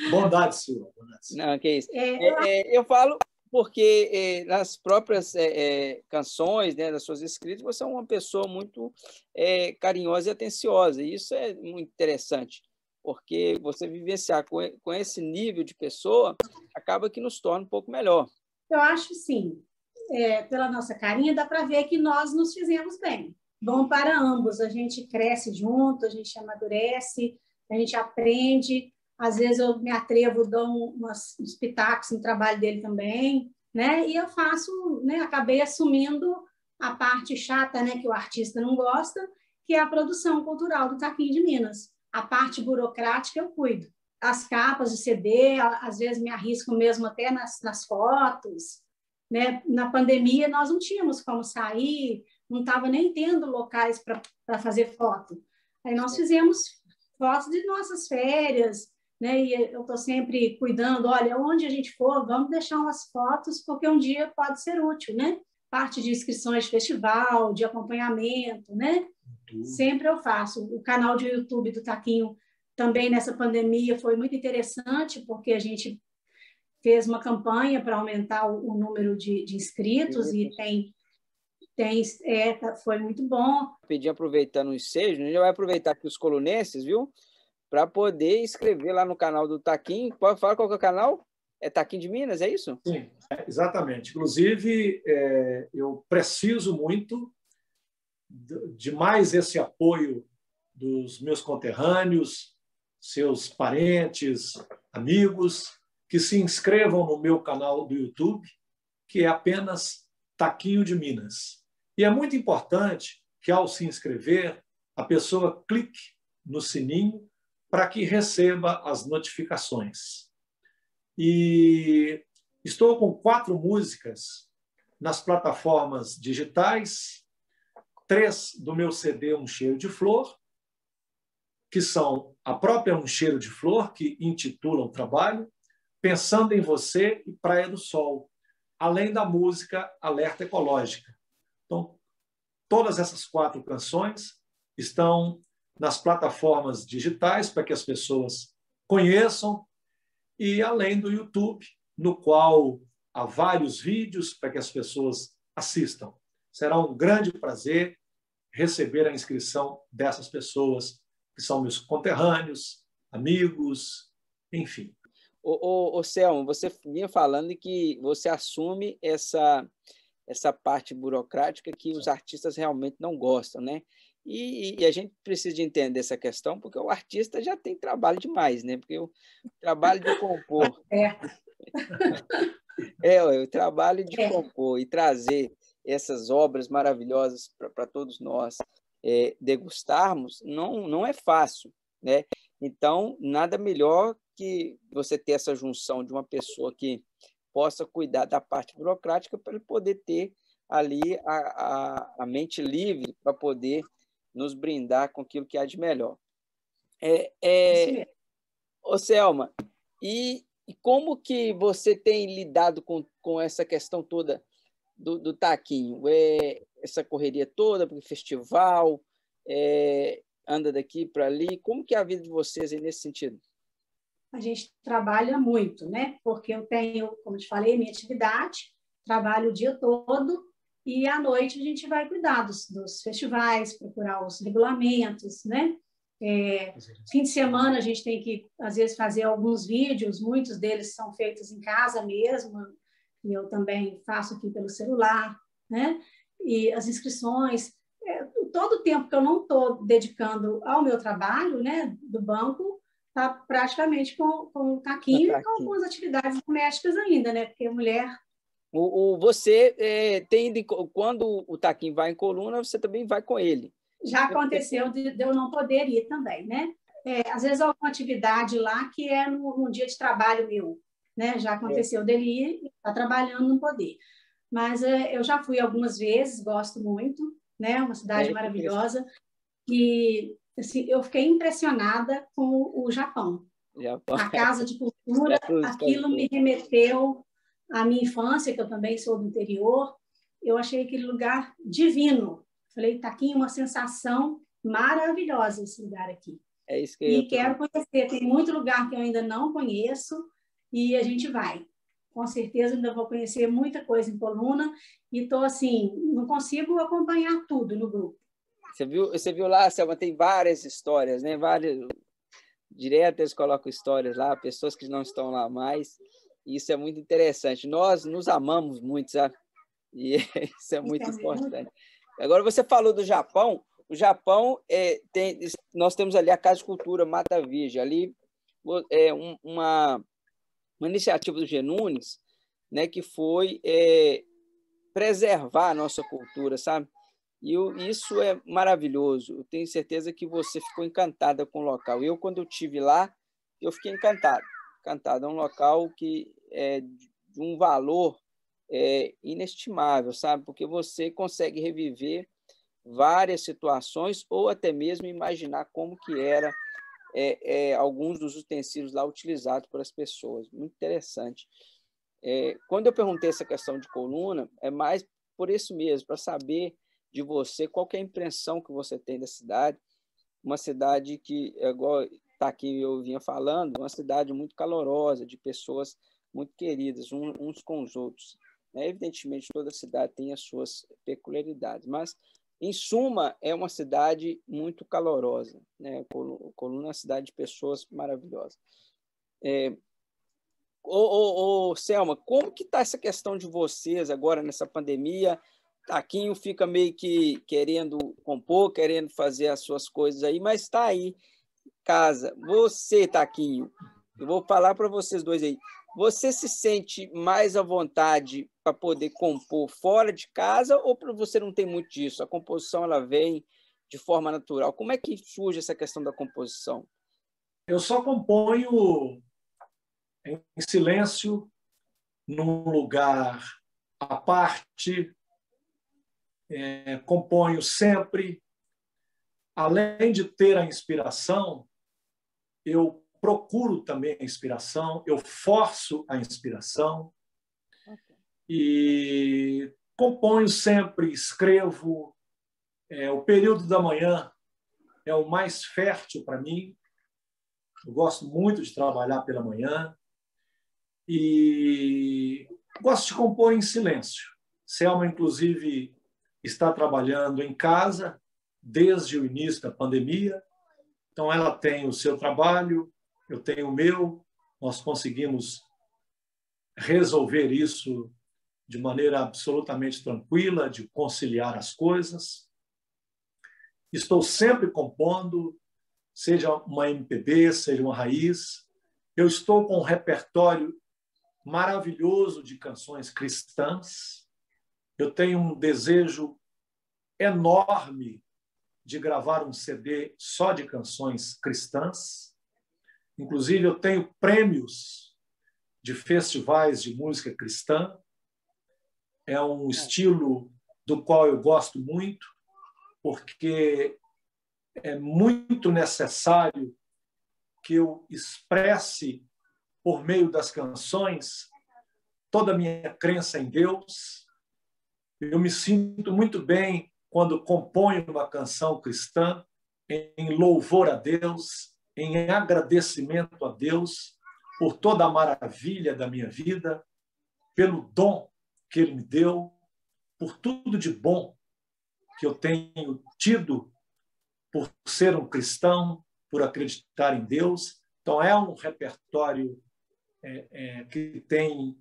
Bondade sua. Não, que isso. Eu falo porque nas próprias canções, né, das suas escritas, você é uma pessoa muito carinhosa e atenciosa. E isso é muito interessante, porque você vivenciar com esse nível de pessoa acaba que nos torna um pouco melhor. Eu acho, sim, pela nossa carinha, dá para ver que nós nos fizemos bem. Bom para ambos, a gente cresce junto, a gente amadurece, a gente aprende. Às vezes eu me atrevo, dou uns pitacos no trabalho dele também, né? E eu faço, né? Acabei assumindo a parte chata, né? Que o artista não gosta, que é a produção cultural do Taquinho de Minas. A parte burocrática eu cuido. As capas de CD, às vezes me arrisco mesmo até nas fotos, né? Na pandemia nós não tínhamos como sair, não estava nem tendo locais para fazer foto. Aí nós fizemos fotos de nossas férias, né? E eu estou sempre cuidando, olha, onde a gente for, vamos deixar umas fotos, porque um dia pode ser útil, né? Parte de inscrições de festival, de acompanhamento, né? Sempre eu faço. O canal de YouTube do Taquinho também nessa pandemia foi muito interessante, porque a gente fez uma campanha para aumentar o número de inscritos e foi muito bom. Pedi, aproveitando o ensejo, a gente vai aproveitar aqui os colunenses, viu? Para poder escrever lá no canal do Taquinho. Pode falar qual que é o canal? É Taquinho de Minas, é isso? Sim, exatamente. Inclusive, eu preciso muito de mais esse apoio dos meus conterrâneos, seus parentes, amigos, que se inscrevam no meu canal do YouTube, que é apenas Taquinho de Minas. E é muito importante que, ao se inscrever, a pessoa clique no sininho para que receba as notificações. E estou com 4 músicas nas plataformas digitais, 3 do meu CD Um Cheiro de Flor, que são a própria Um Cheiro de Flor, que intitula o trabalho, Pensando em Você e Praia do Sol, além da música Alerta Ecológica. Então, todas essas 4 canções estão nas plataformas digitais para que as pessoas conheçam, e além do YouTube, no qual há vários vídeos para que as pessoas assistam. Será um grande prazer receber a inscrição dessas pessoas, que são meus conterrâneos, amigos, enfim. Ô, Selma, você vinha falando que você assume essa parte burocrática que os artistas realmente não gostam, né? E a gente precisa de entender essa questão, porque o artista já tem trabalho demais, né? Porque o trabalho de compor... o trabalho de compor e trazer essas obras maravilhosas para todos nós degustarmos não é fácil, né? Então, nada melhor que você ter essa junção de uma pessoa que possa cuidar da parte burocrática para ele poder ter ali a mente livre para poder nos brindar com aquilo que há de melhor. Ô, Selma, e como que você tem lidado com essa questão toda do Taquinho? Essa correria toda para o festival, anda daqui para ali. Como que é a vida de vocês aí nesse sentido? A gente trabalha muito, né? Porque eu tenho, como eu te falei, minha atividade, trabalho o dia todo e à noite a gente vai cuidar dos festivais, procurar os regulamentos, né? Fim de semana a gente tem que, às vezes, fazer alguns vídeos, muitos deles são feitos em casa mesmo, e eu também faço aqui pelo celular, né? E as inscrições, todo o tempo que eu não estou dedicando ao meu trabalho, né, do banco, está praticamente com o Taquinho e com algumas atividades domésticas ainda, né? Porque mulher... Você tem ido, quando o Taquinho vai em Coluna, você também vai com ele. Já aconteceu de eu não poder ir também, né? Às vezes alguma atividade lá que é no dia de trabalho meu, né? Já aconteceu dele ir, está trabalhando, não poder. Mas eu já fui algumas vezes, gosto muito, né? Uma cidade maravilhosa. E assim, eu fiquei impressionada com o Japão. A Casa de Cultura, aquilo me remeteu à minha infância, que eu também sou do interior. Eu achei aquele lugar divino. Falei, Taquinho, uma sensação maravilhosa esse lugar aqui. É isso que e quero conhecer. Tem muito lugar que eu ainda não conheço e a gente vai. Com certeza ainda vou conhecer muita coisa em Coluna e estou assim, não consigo acompanhar tudo no grupo. Você viu lá, Selma, tem várias histórias, né? Direto eles colocam histórias lá, pessoas que não estão lá mais. Isso é muito interessante. Nós nos amamos muito, sabe? E isso é muito importante. Agora, você falou do Japão. O Japão nós temos ali a Casa de Cultura Mata Virgem. Ali é uma iniciativa do Genunes, né, que foi preservar a nossa cultura, sabe? E isso é maravilhoso. Eu tenho certeza que você ficou encantada com o local. Eu, quando eu estive lá, eu fiquei encantado. Encantado. É um local que é de um valor inestimável, sabe? Porque você consegue reviver várias situações ou até mesmo imaginar como que era alguns dos utensílios lá utilizados por as pessoas. Muito interessante. Quando eu perguntei essa questão de coluna, é mais por isso mesmo, para saber de você qual que é a impressão que você tem da cidade. Uma cidade que, igual está aqui eu vinha falando, uma cidade muito calorosa, de pessoas muito queridas uns com os outros. Evidentemente, toda cidade tem as suas peculiaridades, mas, em suma, é uma cidade muito calorosa. Né? Coluna é uma cidade de pessoas maravilhosas. Selma, como que está essa questão de vocês agora nessa pandemia? Taquinho fica meio que querendo compor, querendo fazer as suas coisas aí, mas está aí, casa. Você, Taquinho, eu vou falar para vocês dois aí. Você se sente mais à vontade para poder compor fora de casa ou você não tem muito disso? A composição ela vem de forma natural. Como é que surge essa questão da composição? Eu só componho em silêncio, num lugar à parte, componho sempre. Além de ter a inspiração, eu procuro também a inspiração, eu forço a inspiração e componho sempre, escrevo. O período da manhã é o mais fértil para mim. Eu gosto muito de trabalhar pela manhã e gosto de compor em silêncio. Selma, inclusive, está trabalhando em casa desde o início da pandemia. Então, ela tem o seu trabalho, eu tenho o meu. Nós conseguimos resolver isso de maneira absolutamente tranquila, de conciliar as coisas. Estou sempre compondo, seja uma MPB, seja uma raiz. Eu estou com um repertório maravilhoso de canções cristãs. Eu tenho um desejo enorme de gravar um CD só de canções cristãs. Inclusive, eu tenho prêmios de festivais de música cristã. É um estilo do qual eu gosto muito, porque é muito necessário que eu expresse, por meio das canções, toda a minha crença em Deus. Eu me sinto muito bem quando componho uma canção cristã em louvor a Deus, em agradecimento a Deus por toda a maravilha da minha vida, pelo dom que Ele me deu, por tudo de bom que eu tenho tido por ser um cristão, por acreditar em Deus. Então, é um repertório que tem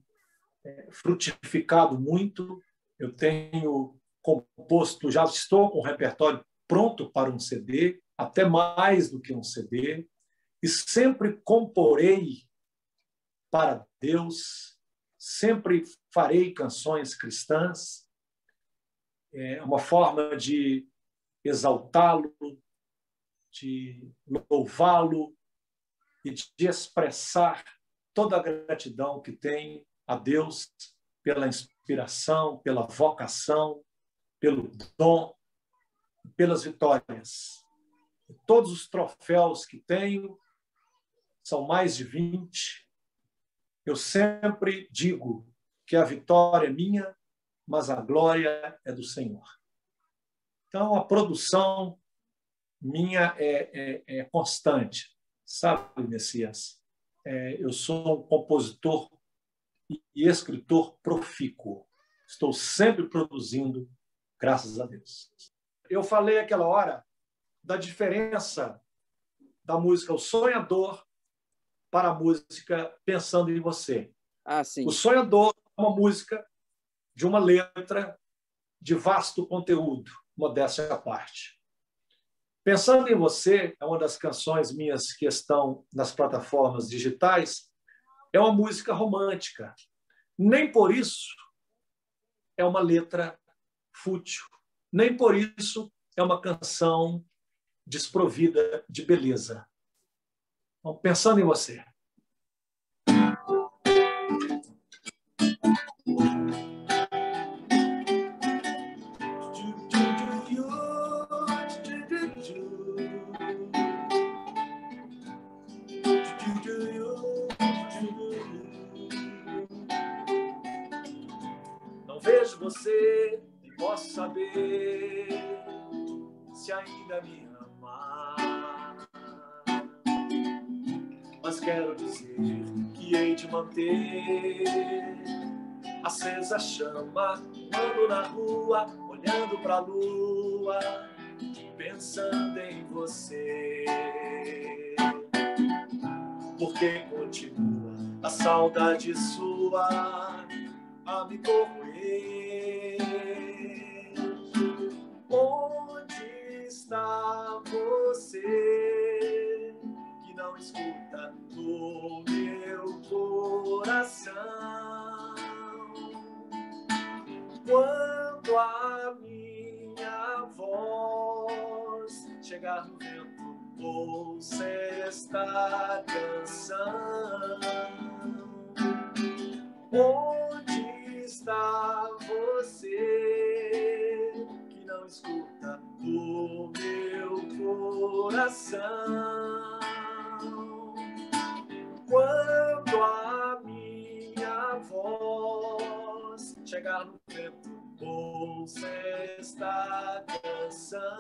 frutificado muito. Eu tenho composto, já estou com o repertório pronto para um CD, até mais do que um CD, e sempre comporei para Deus, sempre farei canções cristãs. É uma forma de exaltá-lo, de louvá-lo e de expressar toda a gratidão que tem a Deus pela inspiração, pela vocação, pelo dom, pelas vitórias. Todos os troféus que tenho, são mais de 20, eu sempre digo que a vitória é minha, mas a glória é do Senhor. Então, a produção minha é constante, sabe, Messias? Eu sou um compositor e escritor profícuo. Estou sempre produzindo, graças a Deus. Eu falei aquela hora da diferença da música O Sonhador para a música Pensando em Você. Ah, sim. O Sonhador é uma música de uma letra de vasto conteúdo, modéstia à parte. Pensando em Você é uma das canções minhas que estão nas plataformas digitais. É uma música romântica. Nem por isso é uma letra fútil. Nem por isso é uma canção desprovida de beleza. Então, pensando em Você. Não vejo você e posso saber se ainda me ama. Mas quero dizer que hei de manter acesa a chama, ando na rua, olhando pra lua, pensando em você. Porque continua a saudade sua a me corroer. Onde está você que não escuta o meu coração? Quando a minha voz chegar no vento, ouça esta canção. Onde está você que não escuta o meu coração? Quando a minha voz chegar no vento, ouça esta canção.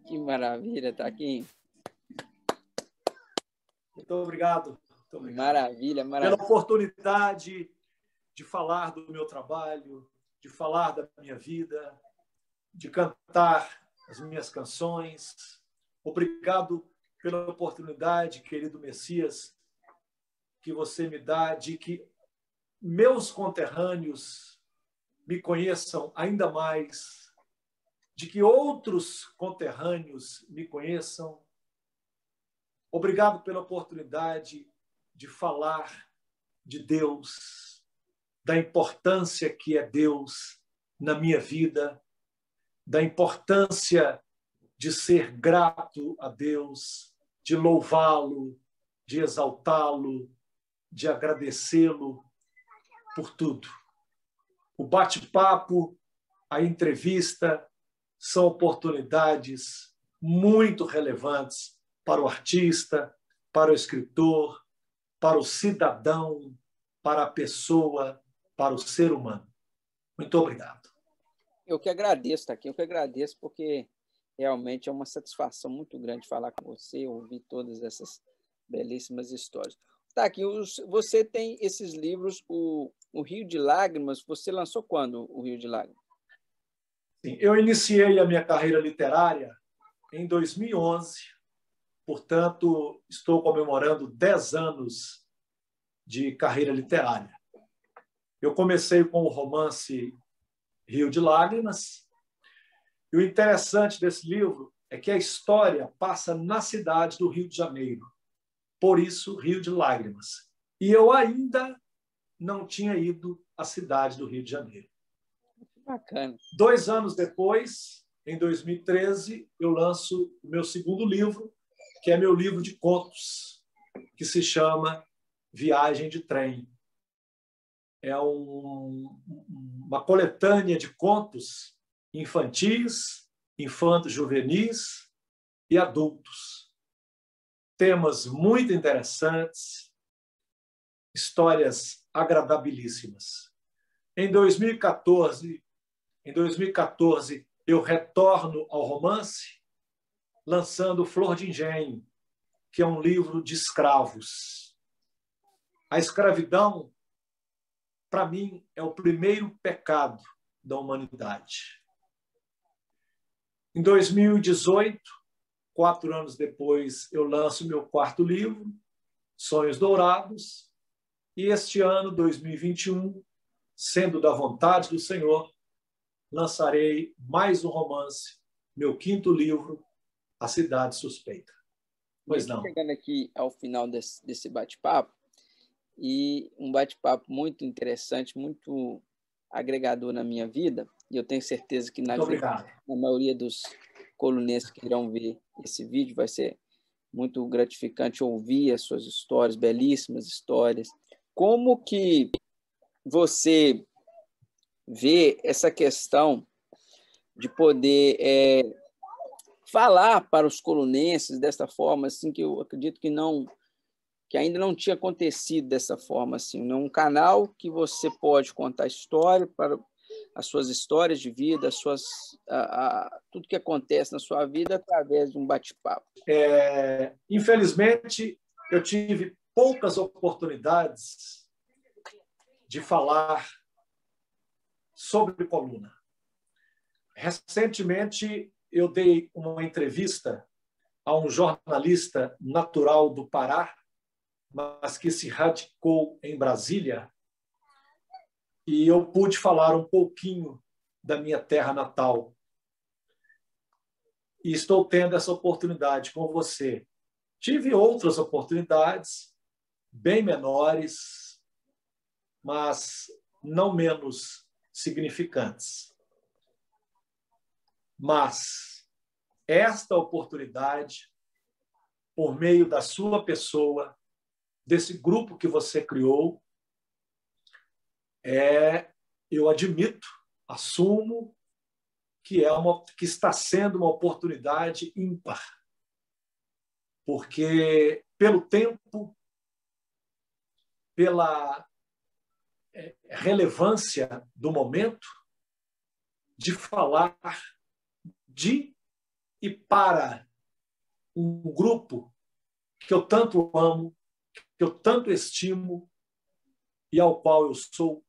Que maravilha, Taquinho. Muito obrigado. Muito obrigado. Maravilha, maravilha. Pela oportunidade de falar do meu trabalho, de falar da minha vida, de cantar as minhas canções. Obrigado pela oportunidade, querido Messias, que você me dá de que meus conterrâneos me conheçam ainda mais, de que outros conterrâneos me conheçam. Obrigado pela oportunidade de falar de Deus, da importância que é Deus na minha vida, da importância de ser grato a Deus, de louvá-lo, de exaltá-lo, de agradecê-lo por tudo. O bate-papo, a entrevista, são oportunidades muito relevantes para o artista, para o escritor, para o cidadão, para a pessoa, para o ser humano. Muito obrigado. Eu que agradeço, Taquinho, eu que agradeço, porque realmente é uma satisfação muito grande falar com você, ouvir todas essas belíssimas histórias. Taquinho, você tem esses livros, o Rio de Lágrimas, você lançou quando o Rio de Lágrimas? Sim, eu iniciei a minha carreira literária em 2011, portanto, estou comemorando 10 anos de carreira literária. Eu comecei com o romance Rio de Lágrimas, e o interessante desse livro é que a história passa na cidade do Rio de Janeiro, por isso Rio de Lágrimas. E eu ainda não tinha ido à cidade do Rio de Janeiro. Bacana. 2 anos depois, em 2013, eu lanço o meu segundo livro, que é meu livro de contos, que se chama Viagem de Trem. É uma coletânea de contos infantis, infanto-juvenis e adultos. Temas muito interessantes, histórias agradabilíssimas. Em 2014, eu retorno ao romance, lançando Flor de Engenho, que é um livro de escravos. A escravidão, para mim, é o primeiro pecado da humanidade. Em 2018, 4 anos depois, eu lanço meu quarto livro, Sonhos Dourados. E este ano, 2021, sendo da vontade do Senhor, lançarei mais um romance, meu 5º livro, A Cidade Suspeita. Pois não. Chegando aqui ao final desse bate-papo, e um bate-papo muito interessante, muito agregador na minha vida, e eu tenho certeza que na maioria dos colunenses que irão ver esse vídeo vai ser muito gratificante ouvir as suas histórias, belíssimas histórias. Como que você vê essa questão de poder falar para os colunenses dessa forma, assim, que eu acredito que ainda não tinha acontecido dessa forma, assim, um canal que você pode contar história para as suas histórias de vida, tudo que acontece na sua vida através de um bate-papo. Infelizmente, eu tive poucas oportunidades de falar sobre coluna. Recentemente, eu dei uma entrevista a um jornalista natural do Pará, mas que se radicou em Brasília, e eu pude falar um pouquinho da minha terra natal. E estou tendo essa oportunidade com você. Tive outras oportunidades, bem menores, mas não menos significantes. Mas esta oportunidade, por meio da sua pessoa, desse grupo que você criou, eu admito, assumo que está sendo uma oportunidade ímpar, porque pelo tempo, pela relevância do momento, de falar de e para um grupo que eu tanto amo, que eu tanto estimo e ao qual eu sou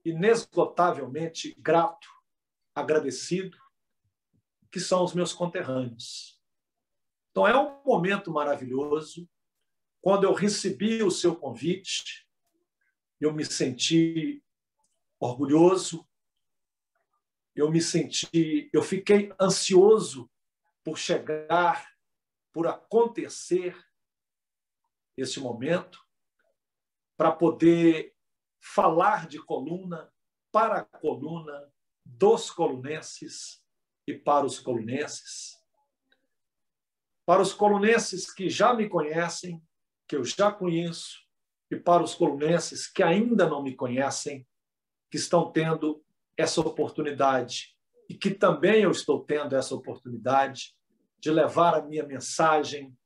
inesgotavelmente grato, agradecido, que são os meus conterrâneos. Então, é um momento maravilhoso. Quando eu recebi o seu convite, eu me senti orgulhoso, eu fiquei ansioso por chegar, por acontecer esse momento, para poder falar de coluna, para a coluna, dos colunenses e para os colunenses. Para os colunenses que já me conhecem, que eu já conheço, e para os colunenses que ainda não me conhecem, que estão tendo essa oportunidade, e que também eu estou tendo essa oportunidade de levar a minha mensagem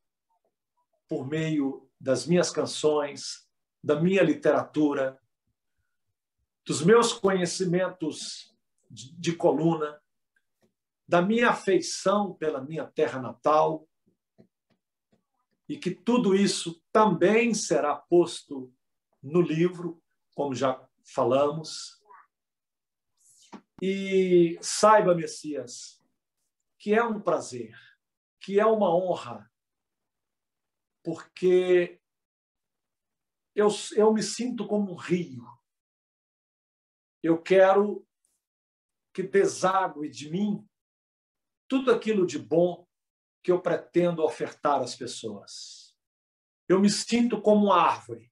por meio das minhas canções, da minha literatura, dos meus conhecimentos de coluna, da minha afeição pela minha terra natal, e que tudo isso também será posto no livro, como já falamos. E saiba, Messias, que é um prazer, que é uma honra, porque eu me sinto como um rio. Eu quero que desague de mim tudo aquilo de bom que eu pretendo ofertar às pessoas. Eu me sinto como uma árvore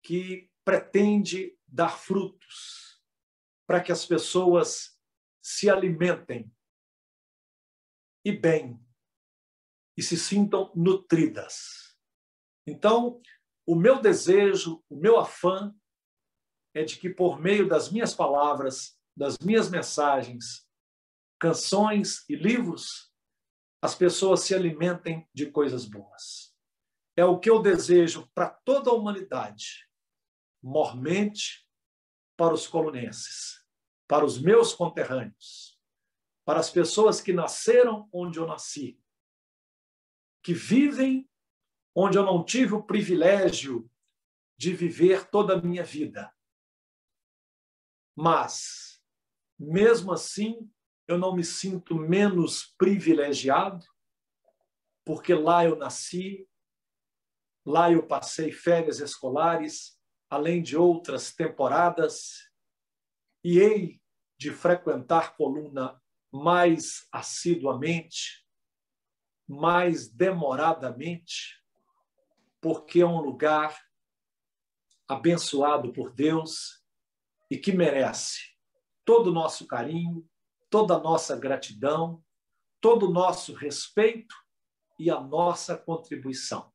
que pretende dar frutos para que as pessoas se alimentem e bem e se sintam nutridas. Então, o meu desejo, o meu afã é de que, por meio das minhas palavras, das minhas mensagens, canções e livros, as pessoas se alimentem de coisas boas. É o que eu desejo para toda a humanidade, mormente para os colunenses, para os meus conterrâneos, para as pessoas que nasceram onde eu nasci, que vivem onde eu não tive o privilégio de viver toda a minha vida. Mas, mesmo assim, eu não me sinto menos privilegiado, porque lá eu nasci, Lá eu passei férias escolares, além de outras temporadas, e hei de frequentar Coluna mais assiduamente, mais demoradamente, porque é um lugar abençoado por Deus e que merece todo o nosso carinho, toda a nossa gratidão, todo o nosso respeito e a nossa contribuição.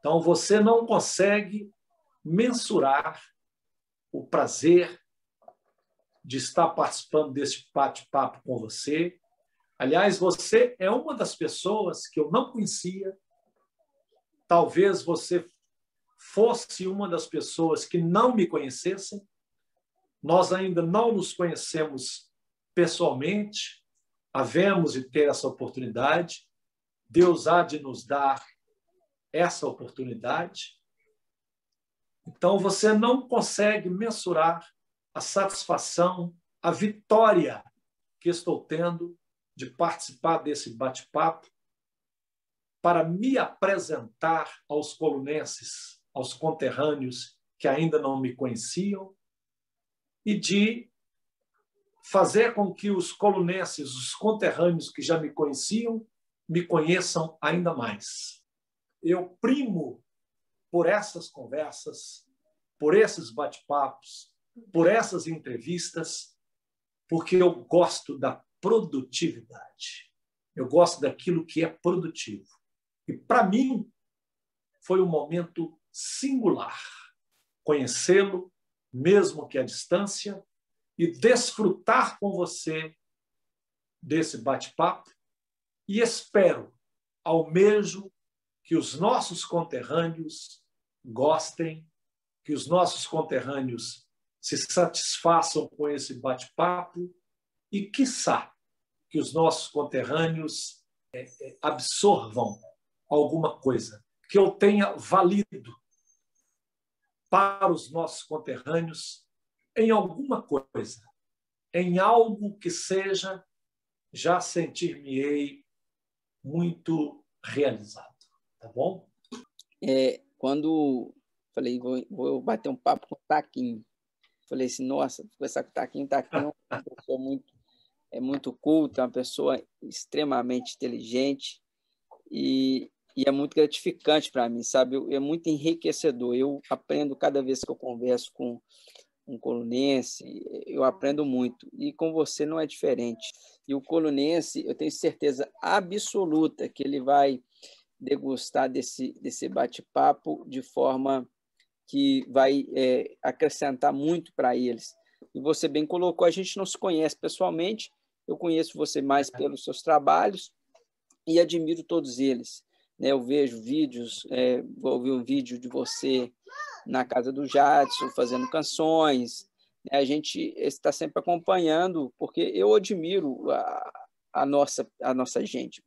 Então, você não consegue mensurar o prazer de estar participando desse bate-papo com você. Aliás, você é uma das pessoas que eu não conhecia. Talvez você fosse uma das pessoas que não me conhecessem. Nós ainda não nos conhecemos pessoalmente, havemos de ter essa oportunidade. Deus há de nos dar essa oportunidade. Então, você não consegue mensurar a satisfação, a vitória que estou tendo de participar desse bate-papo para me apresentar aos colunenses, aos conterrâneos que ainda não me conheciam, e de fazer com que os colunenses, os conterrâneos que já me conheciam, me conheçam ainda mais. Eu primo por essas conversas, por esses bate-papos, por essas entrevistas, porque eu gosto da produtividade. Eu gosto daquilo que é produtivo. E, para mim, foi um momento singular conhecê-lo, mesmo que à distância, e desfrutar com você desse bate-papo. E espero, almejo, que os nossos conterrâneos gostem, que os nossos conterrâneos se satisfaçam com esse bate-papo e, quiçá, que os nossos conterrâneos absorvam alguma coisa, que eu tenha valido para os nossos conterrâneos em alguma coisa, em algo que seja, já sentir-me-ei muito realizado. Tá bom? Quando falei, vou bater um papo com o Taquinho, falei assim, nossa, vou conversar com o Taquinho é uma pessoa muito culta, uma pessoa extremamente inteligente e é muito gratificante para mim, sabe? É muito enriquecedor. Eu aprendo cada vez que eu converso com um colunense, eu aprendo muito. E com você não é diferente. E o colunense, eu tenho certeza absoluta que ele vai degustar desse bate-papo de forma que vai acrescentar muito para eles. E você bem colocou, a gente não se conhece pessoalmente, eu conheço você mais pelos seus trabalhos e admiro todos eles. Eu vejo vídeos, vou ver um vídeo de você na casa do Jadson, fazendo canções. A gente está sempre acompanhando, porque eu admiro a nossa gente,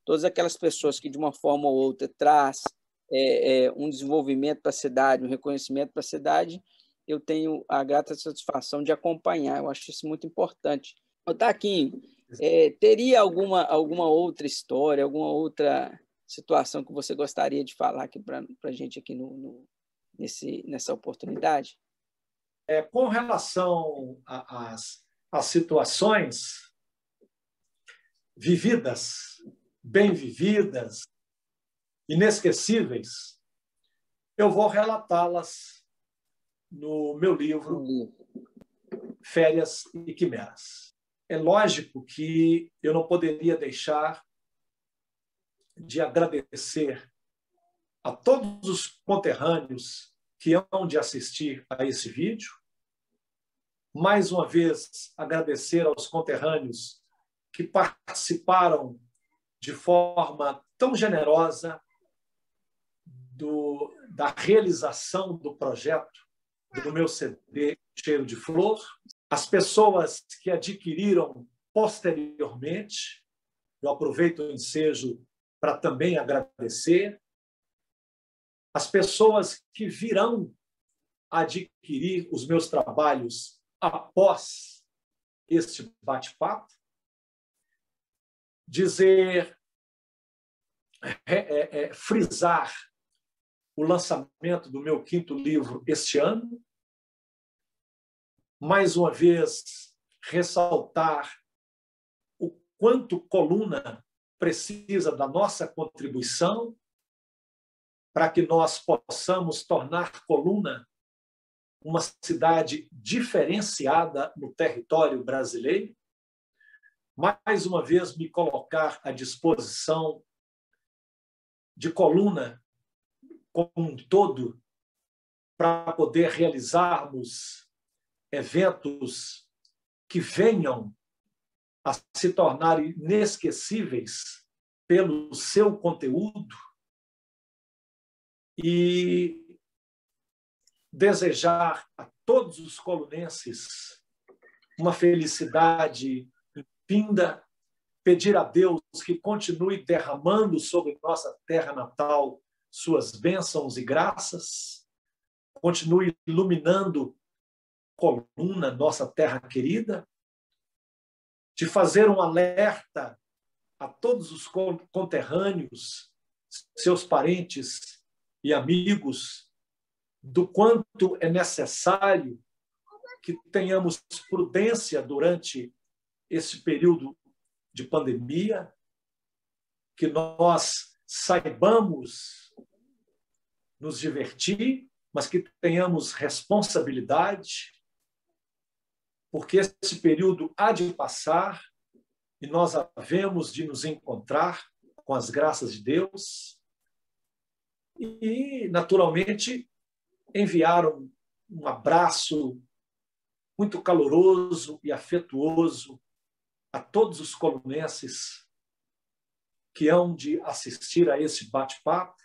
todas aquelas pessoas que, de uma forma ou outra, traz um desenvolvimento para a cidade, um reconhecimento para a cidade, eu tenho a grata satisfação de acompanhar. Eu acho isso muito importante. Taquinho, teria alguma outra história, alguma outra situação que você gostaria de falar aqui para a gente aqui nessa oportunidade? Com relação às situações vividas, bem vividas, inesquecíveis, eu vou relatá-las no meu livro Férias e Quimeras. É lógico que eu não poderia deixar de agradecer a todos os conterrâneos que hão de assistir a esse vídeo. Mais uma vez, agradecer aos conterrâneos que participaram de forma tão generosa da realização do projeto do meu CD Cheiro de Flor, as pessoas que adquiriram posteriormente. Eu aproveito o ensejo para também agradecer as pessoas que virão adquirir os meus trabalhos após este bate-papo. Dizer, frisar o lançamento do meu 5º livro este ano. Mais uma vez, ressaltar o quanto Coluna precisa da nossa contribuição para que nós possamos tornar Coluna uma cidade diferenciada no território brasileiro. Mais uma vez, me colocar à disposição de Coluna como um todo para poder realizarmos eventos que venham a se tornar inesquecíveis pelo seu conteúdo e desejar a todos os colunenses uma felicidade infinda, pedir a Deus que continue derramando sobre nossa terra natal suas bênçãos e graças, continue iluminando Coluna, nossa terra querida, de fazer um alerta a todos os conterrâneos, seus parentes e amigos, do quanto é necessário que tenhamos prudência durante esse período de pandemia, que nós saibamos nos divertir, mas que tenhamos responsabilidade, porque esse período há de passar e nós havemos de nos encontrar com as graças de Deus e, naturalmente, enviar um abraço muito caloroso e afetuoso a todos os colunenses que hão de assistir a esse bate-papo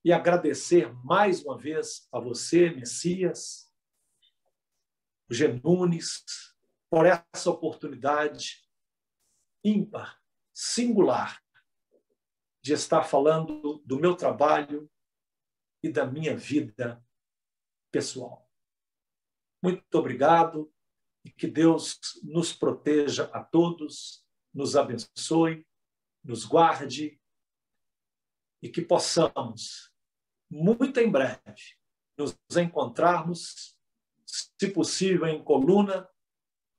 e agradecer mais uma vez a você, Messias, G. Nunes, por essa oportunidade ímpar, singular, de estar falando do meu trabalho e da minha vida pessoal. Muito obrigado e que Deus nos proteja a todos, nos abençoe, nos guarde e que possamos, muito em breve, nos encontrarmos, se possível, em Coluna,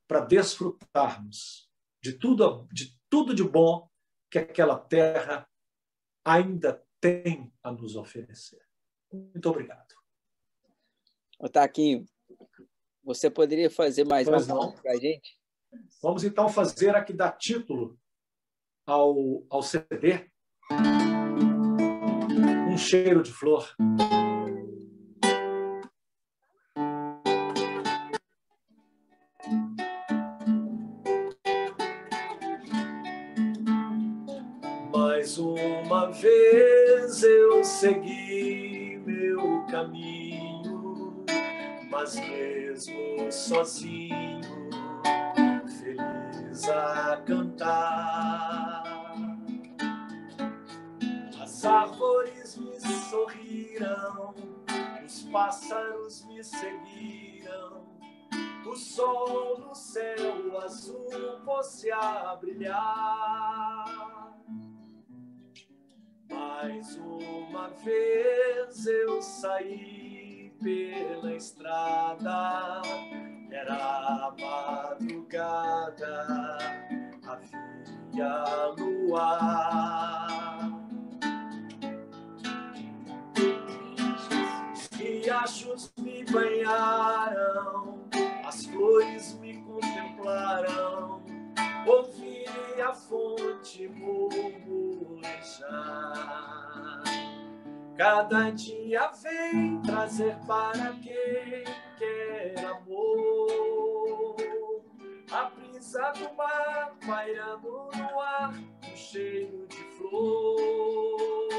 para desfrutarmos de tudo de bom que aquela terra ainda tem a nos oferecer. Muito obrigado. Taquinho, você poderia fazer mais uma para a gente? Vamos, então, fazer aqui, dar título ao CD, Um Cheiro de Flor. Mais uma vez eu segui meu caminho, mas mesmo sozinho, feliz a cantar. As árvores me sorriram, os pássaros me seguiram, o sol no céu azul pôs-se a brilhar. Mais uma vez eu saí pela estrada, era madrugada, havia luar. Os riachos me banharam, as flores me contemplaram, ouvi a fonte murmurejar. Cada dia vem trazer para quem quer amor a brisa do mar pairando no ar, um cheiro de flor.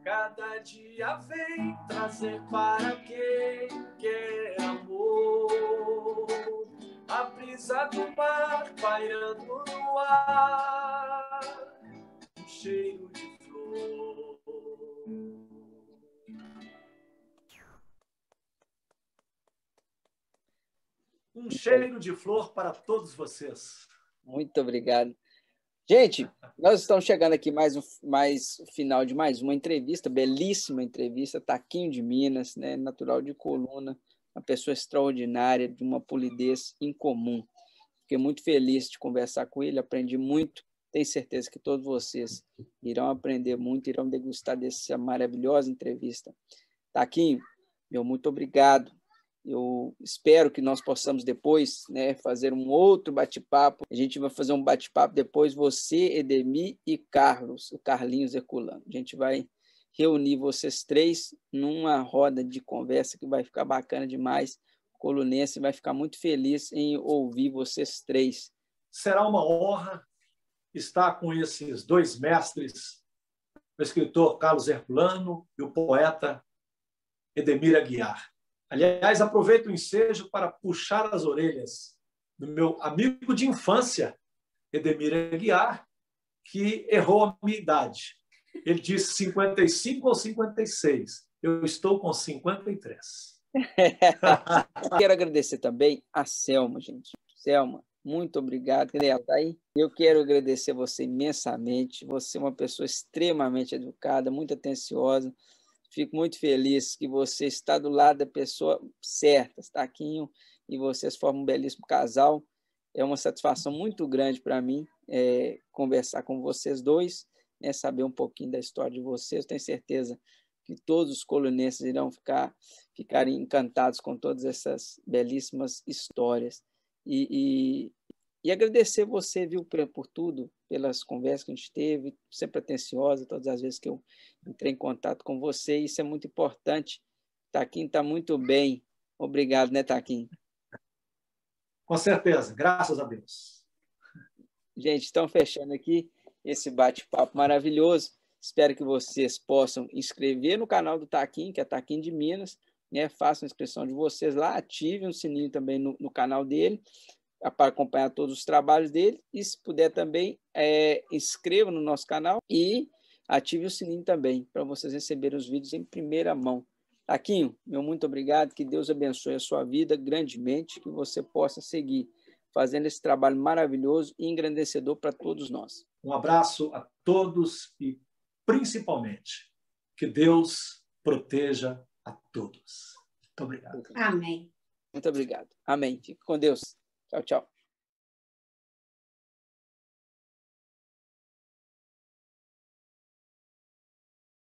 Cada dia vem trazer para quem quer amor a brisa do mar pairando no ar, um cheiro de flor. Um cheiro de flor para todos vocês. Muito obrigado. Gente, nós estamos chegando aqui mais o final de mais uma entrevista, belíssima entrevista, Taquinho de Minas, né, natural de Coluna, uma pessoa extraordinária, de uma polidez incomum. Fiquei muito feliz de conversar com ele, aprendi muito, tenho certeza que todos vocês irão aprender muito, irão degustar dessa maravilhosa entrevista. Taquinho, meu muito obrigado. Eu espero que nós possamos depois, né, fazer um outro bate-papo. A gente vai fazer um bate-papo depois, você, Edemir e Carlos, o Carlinhos Herculano. A gente vai reunir vocês três numa roda de conversa que vai ficar bacana demais. O colunense vai ficar muito feliz em ouvir vocês três. Será uma honra estar com esses dois mestres, o escritor Carlos Herculano e o poeta Edemir Aguiar. Aliás, aproveito o ensejo para puxar as orelhas do meu amigo de infância, Edemir Aguiar, que errou a minha idade. Ele disse 55 ou 56. Eu estou com 53. Quero agradecer também a Selma, gente. Selma, muito obrigado. Ela está aí? Eu quero agradecer você imensamente. Você é uma pessoa extremamente educada, muito atenciosa. Fico muito feliz que você está do lado da pessoa certa, Taquinho, e vocês formam um belíssimo casal. É uma satisfação muito grande para mim conversar com vocês dois, né, saber um pouquinho da história de vocês. Tenho certeza que todos os colunenses irão ficar encantados com todas essas belíssimas histórias. E agradecer você, viu, por tudo, pelas conversas que a gente teve, sempre atenciosa, todas as vezes que eu entrei em contato com você, isso é muito importante. Taquinho está muito bem. Obrigado, né, Taquinho? Com certeza, graças a Deus. Gente, estão fechando aqui esse bate-papo maravilhoso. Espero que vocês possam inscrever no canal do Taquinho, que é Taquinho de Minas, né? Façam a inscrição de vocês lá, ativem o sininho também no canal dele, para acompanhar todos os trabalhos dele, e se puder também, inscreva no nosso canal e ative o sininho também, para vocês receberem os vídeos em primeira mão. Taquinho, meu muito obrigado, que Deus abençoe a sua vida grandemente, que você possa seguir fazendo esse trabalho maravilhoso e engrandecedor para todos nós. Um abraço a todos e, principalmente, que Deus proteja a todos. Muito obrigado. Amém. Muito obrigado. Amém. Fique com Deus. Tchau, tchau.